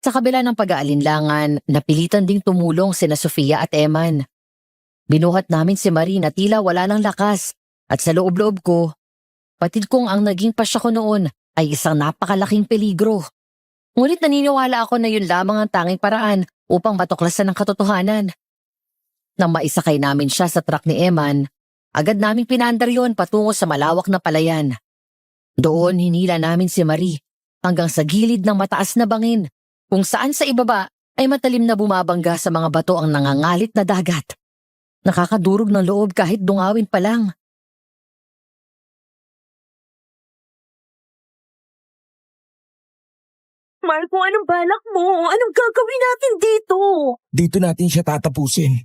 Sa kabila ng pag-aalinlangan, napilitan ding tumulong sina Sofia at Eman. Binuhat namin si Marie na tila wala ng lakas at sa loob-loob ko, patid kong ang naging pasya ko noon ay isang napakalaking peligro. Ngunit naniniwala ako na yun lamang ang tanging paraan upang matuklasan ang katotohanan. Nang maisakay namin siya sa truck ni Eman, agad naming pinandar yon patungo sa malawak na palayan. Doon hinila namin si Marie hanggang sa gilid ng mataas na bangin, kung saan sa ibaba ay matalim na bumabangga sa mga bato ang nangangalit na dagat. Nakakadurog ng loob kahit dungawin pa lang. Marco, anong balak mo? Anong gagawin natin dito? Dito natin siya tatapusin.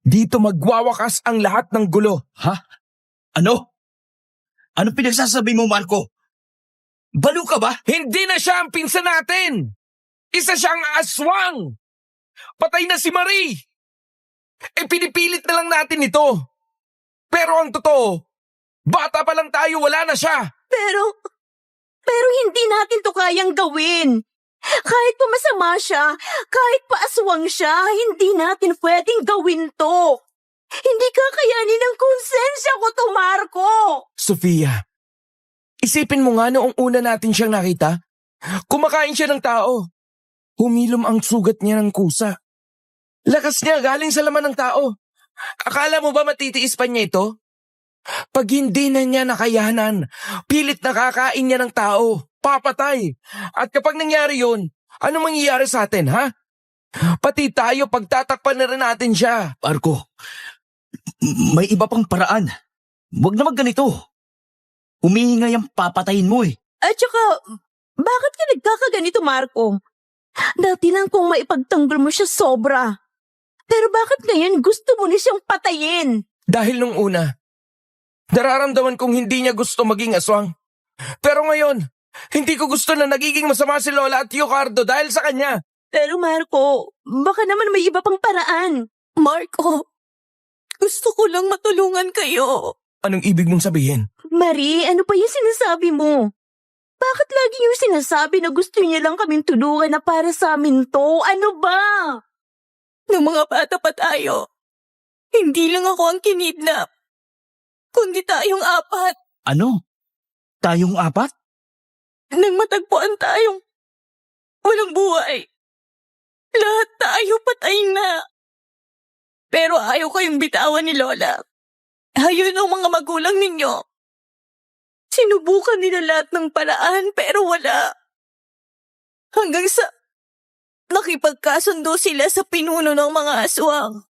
Dito magwawakas ang lahat ng gulo. Ha? Ano? Ano pinagsasabi mo, Marco? Balo ka ba? Hindi na siya ang pinsan natin! Isa siyang aswang! Patay na si Marie! Pinipilit na lang natin ito. Pero ang totoo, bata pa lang tayo, wala na siya. Pero hindi natin to kayang gawin. Kahit pa masama siya, kahit pa aswang siya, hindi natin pwedeng gawin to. Hindi kakayanin ng konsensya ko to, Marco. Sofia, isipin mo nga noong una natin siyang nakita. Kumakain siya ng tao. Humilom ang sugat niya ng kusa. Lakas niya galing sa laman ng tao. Akala mo ba matitiis pa niya ito? Pag hindi na niya nakayanan, pilit na kakain niya ng tao. Papatay. At kapag nangyari yun, ano mangyayari sa atin, ha? Pati tayo pagtatakpan na rin natin siya. Marco, may iba pang paraan. Huwag naman ganito. Humihinga yung papatayin mo eh. At saka, bakit ka nagkakaganito, Marco? Dati lang kung maipagtanggol mo siya sobra. Pero bakit ngayon gusto mo na siyang patayin? Dahil nung una, nararamdaman kong hindi niya gusto maging aswang. Pero ngayon, hindi ko gusto na nagiging masama si Lola at Ricardo dahil sa kanya. Pero Marco, baka naman may iba pang paraan. Marco, gusto ko lang matulungan kayo. Anong ibig mong sabihin? Marie, ano pa yung sinasabi mo? Bakit lagi yung sinasabi na gusto niya lang kaming tulungan na para sa amin to? Ano ba? Nung mga bata pa tayo, hindi lang ako ang kinidnap, kundi tayong apat. Ano? Tayong apat? Nang matagpuan tayong walang buhay, Lahat tayo patay na. Pero ayaw kayong bitawan ni Lola. Ayaw ng mga magulang ninyo. Sinubukan nila lahat ng paraan pero wala. Hanggang sa nakipagkasundo sila sa pinuno ng mga aswang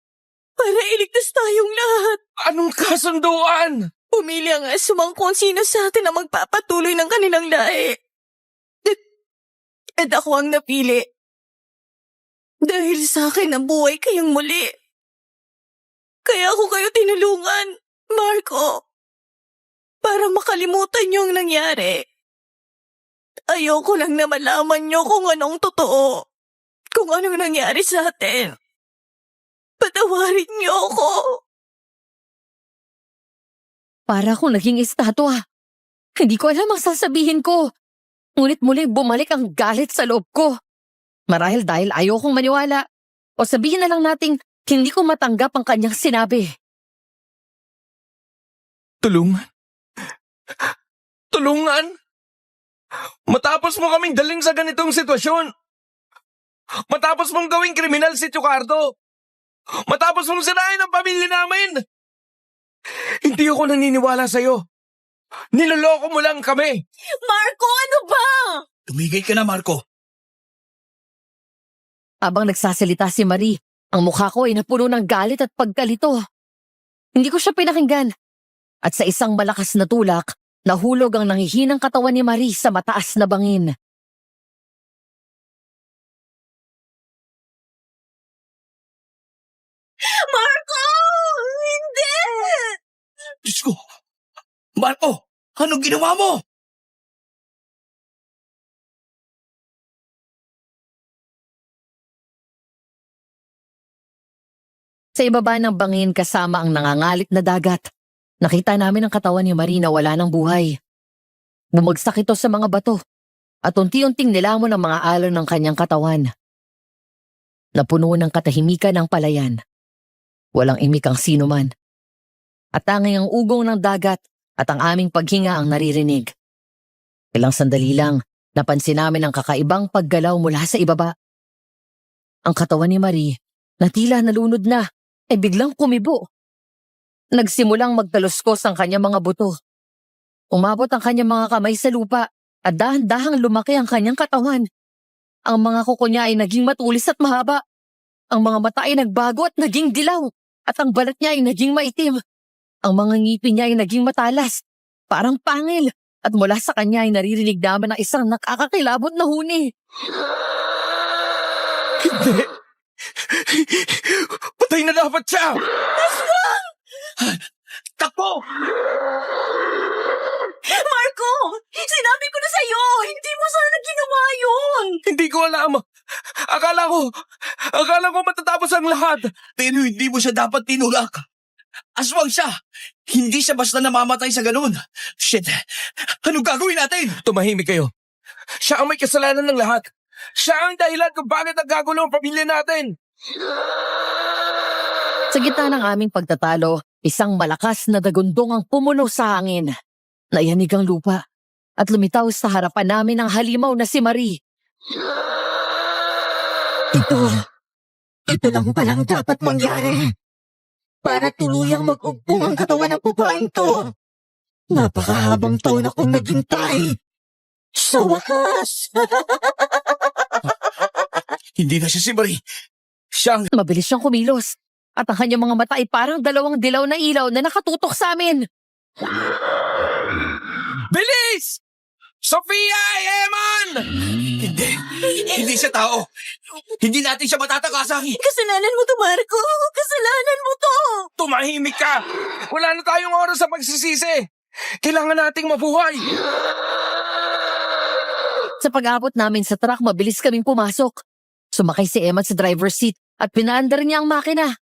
para iligtas tayong lahat. Anong kasunduan? Pumili ang aswang kung sino sa atin ang magpapatuloy ng kanilang lahi. At ako ang napili. Dahil sa akin nabuhay kayong muli. Kaya ako kayo tinulungan, Marco. Para makalimutan niyo ang nangyari. Ayoko lang na malaman niyo kung anong totoo. Kung anong nangyari sa atin. Patawarin niyo ako. Para akong naging estatwa. Hindi ko alam ang sasabihin ko. Ngunit muling bumalik ang galit sa loob ko. Marahil dahil ayokong maniwala. O sabihin na lang nating hindi ko matanggap ang kanyang sinabi. Tulungan? Tulungan? Matapos mo kaming daling sa ganitong sitwasyon. Matapos mong gawing kriminal si Chucardo. Matapos mong sirain ang pamilya namin. Hindi ako naniniwala sa'yo. Niloloko mo lang kami. Marco, ano ba? Tumigil ka na, Marco. Habang nagsasalita si Marie, ang mukha ko ay napuno ng galit at pagkalito. Hindi ko siya pinakinggan. At sa isang malakas na tulak, nahulog ang nangihinang katawan ni Marie sa mataas na bangin. Marco! Hindi! Diyos ko! Marco! Anong ginawa mo? Sa ibaba ng bangin kasama ang nangangalit na dagat, nakita namin ang katawan ni Marie na wala ng buhay. Bumagsak ito sa mga bato at unti-unting nilamon ang mga alon ng kanyang katawan. Napuno ng katahimikan ang palayan. Walang imik ang sinuman. At tanging ang ugong ng dagat at ang aming paghinga ang naririnig. Ilang sandali lang, napansin namin ang kakaibang paggalaw mula sa ibaba. Ang katawan ni Marie, na tila nalunod na, ay biglang kumibo. Nagsimulang magtaluskos ang kanyang mga buto. Umabot ang kanyang mga kamay sa lupa at dahan-dahang lumaki ang kanyang katawan. Ang mga kuko niya ay naging matulis at mahaba. Ang mga mata ay nagbago at naging dilaw at ang balat niya ay naging maitim. Ang mga ngipin niya ay naging matalas, parang pangil, at mula sa kanya ay naririnig naman ang isang nakakakilabot na huni. Hindi. Patay na dapat siya! Takbo! Marco! Sinabi ko na sa'yo! Hindi mo sana ginawa yun! Hindi ko alam. Akala ko matatapos ang lahat. Pero hindi mo siya dapat tinulak. Aswang siya! Hindi siya basta namamatay sa ganun. Shit! Anong gagawin natin? Tumahimik kayo. Siya ang may kasalanan ng lahat. Siya ang dahilan kung bakit nagkagulo ang pamilya natin. Sa gitna ng aming pagtatalo, isang malakas na dagundong ang pumuno sa hangin. Nayanig ang lupa at lumitaw sa harapan namin ang halimaw na si Marie. Ito lang palang dapat mangyari. Para tuluyang mag-ugbong ang katawan ng babaeng to. Napakahabang taon akong naghintay. Sa wakas! Hindi na siya si Marie. Siyang... Mabilis siyang kumilos at ang kanyang mga mata ay parang dalawang dilaw na ilaw na nakatutok sa amin. Bilis! Sofia! Eman! Hindi siya tao. Hindi natin siya matatakasan. Kasalanan mo to, Marco! Kasalanan mo to! Tumahimik ka! Wala na tayong oras sa pagsisisi. Kailangan nating mabuhay. Sa pag-abot namin sa truck, mabilis kaming pumasok. Sumakay si Emma sa driver's seat at pinaandar niya ang makina.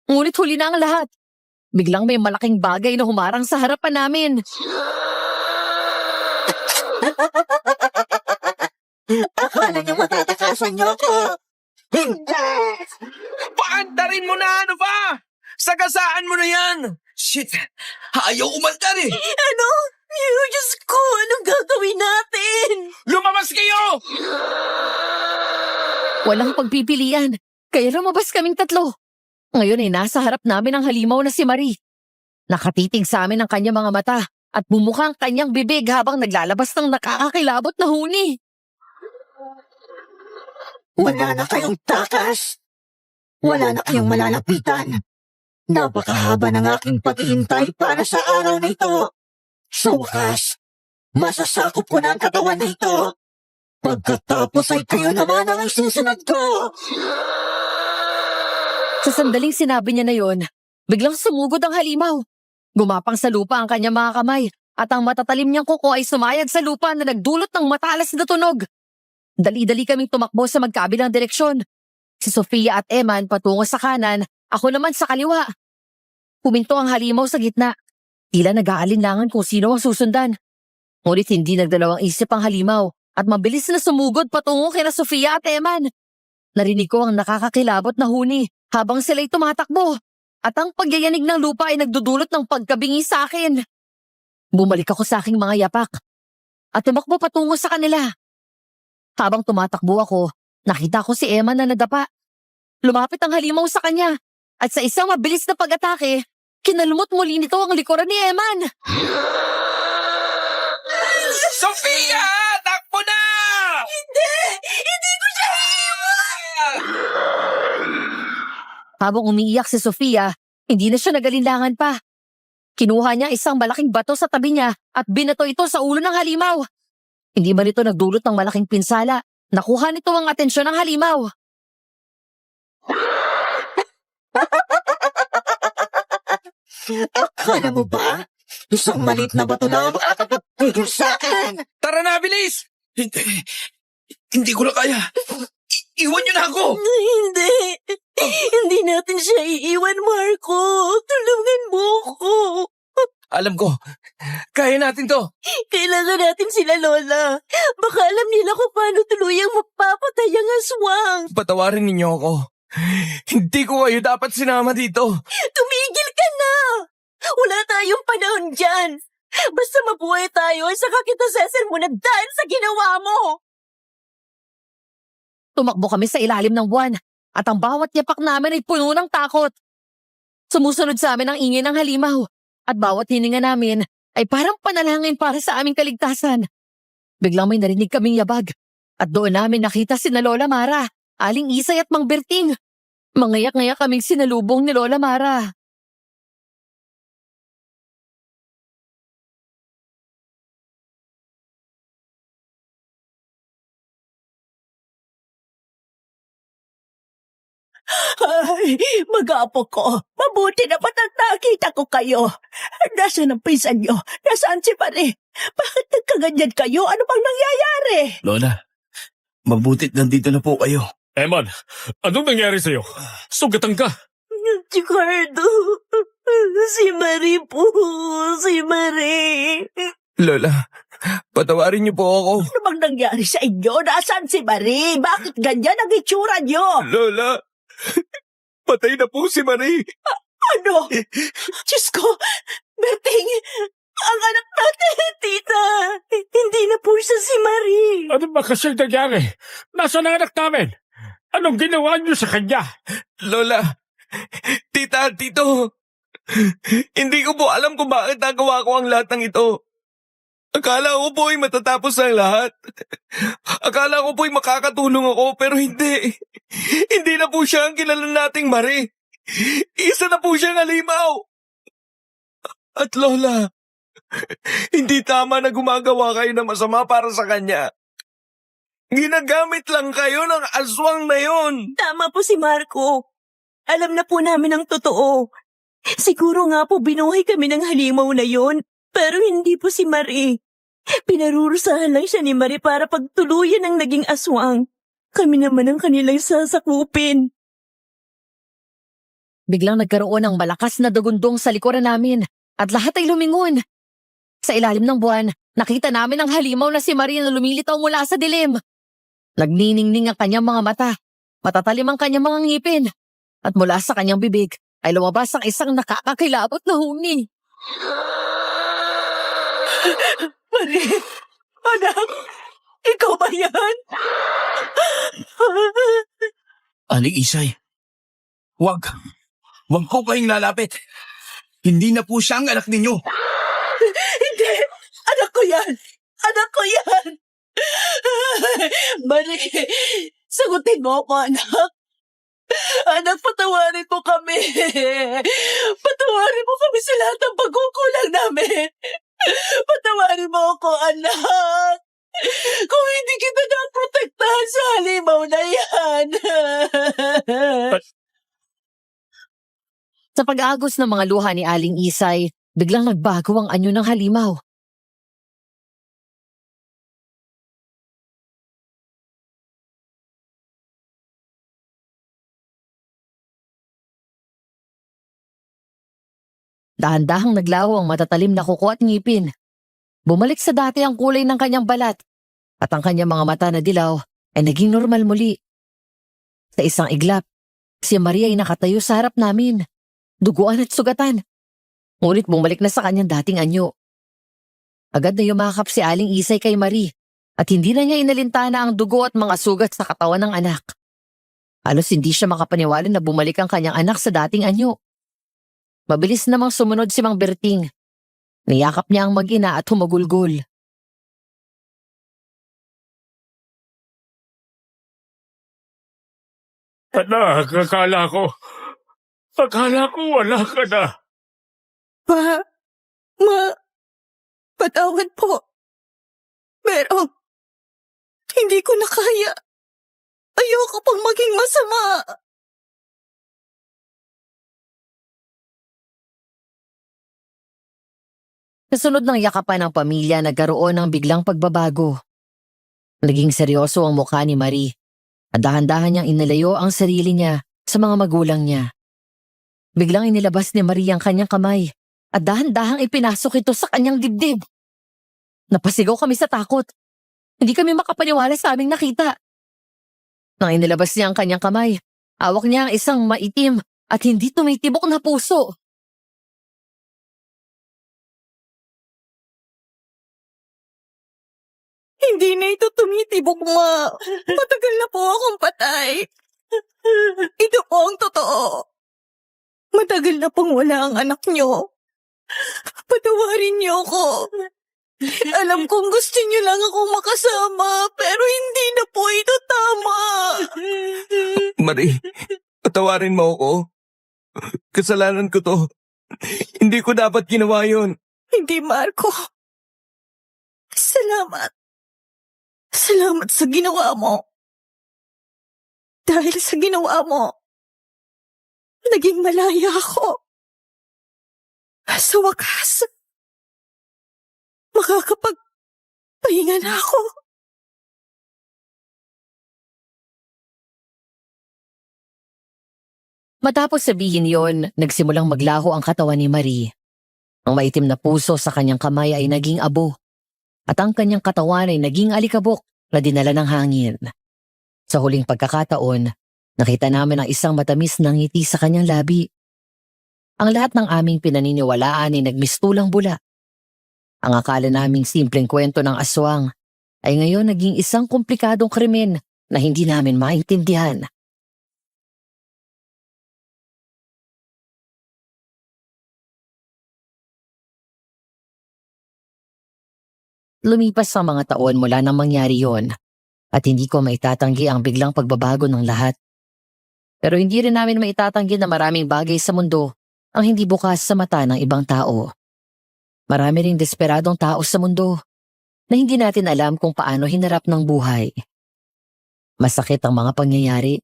Ngunit huli na ang lahat. Biglang may malaking bagay na humarang sa harapan namin. Akala niyo matatakasan niyo ako. Hindi! Paandarin mo na, ano ba? Sagasaan mo na yan. Shit! Ayaw umandar eh! Ano? Diyos ko, anong gagawin natin? Lumabas kayo! Walang pagpipilian, kaya lumabas kaming tatlo. Ngayon ay nasa harap namin ang halimaw na si Marie. Nakatitig sa amin ang kanyang mga mata at bumuka ang kanyang bibig habang naglalabas ng nakakakilabot na huni. Wala na kayong takas. Wala na kayong malalapitan. Napakahaba ng aking paghihintay para sa araw na ito. Sa wakas, masasakop ko na ang katawan na ito. Pagkatapos ay kayo naman ang isusunod ko. Sa sandaling sinabi niya na yon, biglang sumugod ang halimaw. Gumapang sa lupa ang kanyang mga kamay at ang matatalim niyang kuko ay sumayag sa lupa na nagdulot ng matalas na tunog. Dali-dali kaming tumakbo sa magkabilang direksyon. Si Sofia at Eman patungo sa kanan, ako naman sa kaliwa. Huminto ang halimaw sa gitna. Tila nag-aalinlangan kung sino ang susundan. Ngunit hindi nagdalawang isip ang halimaw at mabilis na sumugod patungo kina Sofia at Eman. Narinig ko ang nakakakilabot na huni habang sila'y tumatakbo at ang pagyayanig ng lupa ay nagdudulot ng pagkabingi sa akin. Bumalik ako sa aking mga yapak at tumakbo patungo sa kanila. Habang tumatakbo ako, nakita ko si Eman na nadapa. Lumapit ang halimaw sa kanya at sa isang mabilis na pag-atake, kinalumot muli nito ang likuran ni Eman. Sofia! Takbo na! Hindi ko siya iiwan! Habang umiiyak si Sofia, hindi na siya nagalinlangan pa. Kinuha niya isang malaking bato sa tabi niya at binato ito sa ulo ng halimaw. Hindi ba nito nagdulot ng malaking pinsala? Nakuha nito ang atensyon ng halimaw. Akala mo ba? Isang malit na bato na ang makakapagpigil sa akin. Tara na, bilis! Hindi ko na kaya. Iwan niyo na ako! Hindi. Hindi natin siya iiwan, Marco. Tulungan mo ko. Alam ko, kaya natin to. Kailangan natin sila, Lola. Baka alam nila kung paano tuluyang mapapatay ang aswang. Patawarin ninyo ako. Hindi ko kayo dapat sinama dito. Tumigil ka na! Wala tayong panahon dyan. Basta mabuhay tayo ay saka kita sesermonan dahil sa ginawa mo. Tumakbo kami sa ilalim ng buwan at ang bawat yapak namin ay puno ng takot. Sumusunod sa amin ang ingay ng halimaw at bawat hininga namin ay parang panalangin para sa aming kaligtasan. Biglang may narinig kaming yabag at doon namin nakita sina Lola Mara, Aling Isay at Mang Berting. Mangayak-ngayak kaming sinalubong ni Lola Mara. Ay, mag-apo ko. Mabuti na ba't nakita ko kayo. Nasaan ang pinsan nyo? Nasaan si Pare? Bakit nagkaganyan kayo? Ano bang nangyayari? Lola, mabutit nandito na po kayo. Eman, anong nangyari sa'yo? Sugatan ka. Ricardo, si Marie po, si Marie. Lola, patawarin niyo po ako. Ano bang nangyari sa inyo? Nasaan si Marie? Bakit ganyan ang itsura nyo? Lola, patay na po si Marie. Ano? Diyos ko, Berting, ang anak natin, tita. Hindi na po siya si Marie. Ano ba kasi nangyari? Nasaan ang anak namin? Anong ginawa niyo sa kanya? Lola, tita, tito, hindi ko po alam kung bakit nagawa ko ang lahat ng ito. Akala ko po ay matatapos ang lahat. Akala ko po ay makakatulong ako, pero hindi. Hindi na po siya ang kilala nating Marie. Isa na po siyang halimaw. At Lola, hindi tama na gumagawa kayo ng masama para sa kanya. Ginagamit lang kayo ng aswang na yon. Tama po si Marco. Alam na po namin ang totoo. Siguro nga po binuhay kami ng halimaw na yon, pero hindi po si Marie. Pinarurusahan lang siya ni Marie para pagtuluyan ang naging aswang. Kami naman ang kanilang sasakupin. Biglang nagkaroon ng malakas na dagundong sa likuran namin at lahat ay lumingon. Sa ilalim ng buwan, nakita namin ang halimaw na si Marie na lumilitaw mula sa dilim. Nagniningning ang kanyang mga mata, matatalim ang kanyang mga ngipin, at mula sa kanyang bibig ay lumabas ang isang nakakakilabot na huni. Marie, anak, ikaw ba yan? Aling Isay, Wag. Wag ko kayong lalapit. Hindi na po siya ang anak ninyo. Hindi! Anak ko yan! Anak ko yan! Marie, sagutin mo ako, anak. Anak, patawarin mo kami. Patawarin mo kami sa lahat ng pagkukulang namin. Patawarin mo ako, anak. Kung hindi kita naprotektahan sa halimaw na yan. Sa pag-agos ng mga luha ni Aling Isay, biglang nagbago ang anyo ng halimaw. Dahan-dahang naglaho ang matatalim na kuko at ngipin. Bumalik sa dati ang kulay ng kanyang balat at ang kanyang mga mata na dilaw ay naging normal muli. Sa isang iglap, si Maria ay nakatayo sa harap namin, duguan at sugatan. Ngunit bumalik na sa kanyang dating anyo. Agad na yumakap si Aling Isay kay Marie at hindi na niya inalintana ang dugo at mga sugat sa katawan ng anak. Halos hindi siya makapaniwala na bumalik ang kanyang anak sa dating anyo. Mabilis namang sumunod si Mang Berting. Niyakap niya ang mag-ina at humagulgol. Anak, akala ko wala ka na. Patawad po. Pero, hindi ko na kaya. Ayoko pang maging masama. Kasunod ng yakapan ng pamilya, nagkaroon ng biglang pagbabago. Naging seryoso ang mukha ni Marie at dahan-dahan niyang inilayo ang sarili niya sa mga magulang niya. Biglang inilabas ni Marie ang kanyang kamay at dahan-dahang ipinasok ito sa kanyang dibdib. Napasigaw kami sa takot. Hindi kami makapaniwala sa aming nakita. Nang inilabas niya ang kanyang kamay, hawak niya ang isang maitim at hindi tumitibok na puso. Hindi na ito tumitibok, ma. Matagal na po akong patay. Ito po ang totoo. Matagal na pong wala ang anak niyo. Patawarin niyo ako. Alam kong gusto niyo lang akong makasama, pero hindi na po ito tama. Marie, patawarin mo ako. Kasalanan ko to. Hindi ko dapat ginawa yun. Hindi, Marco. Salamat. Salamat sa ginawa mo. Dahil sa ginawa mo, naging malaya ako. Sa wakas, makakapagpahinga na ako. Matapos sabihin yon, nagsimulang maglaho ang katawan ni Marie. Ang maitim na puso sa kanyang kamay ay naging abo at ang kanyang katawan ay naging alikabok na dinala ng hangin. Sa huling pagkakataon, nakita namin ang isang matamis na ngiti sa kanyang labi. Ang lahat ng aming pinaniniwalaan ay nagmistulang bula. Ang akala naming simpleng kwento ng aswang ay ngayon naging isang komplikadong krimen na hindi namin maintindihan. Lumipas ang mga taon mula nang mangyari yon at hindi ko maitatanggi ang biglang pagbabago ng lahat. Pero hindi rin namin maitatanggi na maraming bagay sa mundo ang hindi bukas sa mata ng ibang tao. Marami ring desperadong tao sa mundo na hindi natin alam kung paano hinarap ng buhay. Masakit ang mga pangyayari.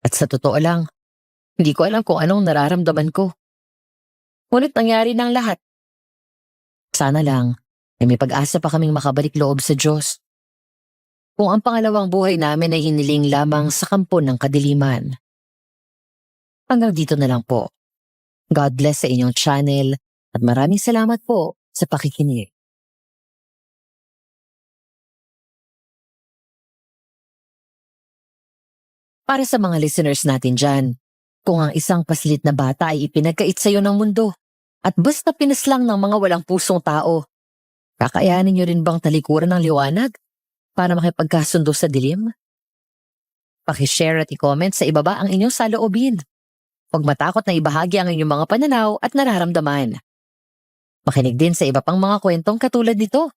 At sa totoo lang, hindi ko alam kung anong nararamdaman ko. Ngunit nangyari ng lahat. Sana lang ay may pag-asa pa kaming makabalik loob sa Diyos. Kung ang pangalawang buhay namin ay hiniling lamang sa kampo ng kadiliman. Hanggang dito na lang po. God bless sa inyong channel at maraming salamat po sa pakikinig. Para sa mga listeners natin dyan, kung ang isang paslit na bata ay ipinagkait sa iyo ng mundo at basta pinaslang ng mga walang pusong tao, kakayanin niyo rin bang talikuran ng liwanag para makipagkasundo sa dilim? Paki-share at i-comment sa ibaba ang inyong saloobin. Huwag matakot na ibahagi ang inyong mga pananaw at nararamdaman. Makinig din sa iba pang mga kwentong katulad nito.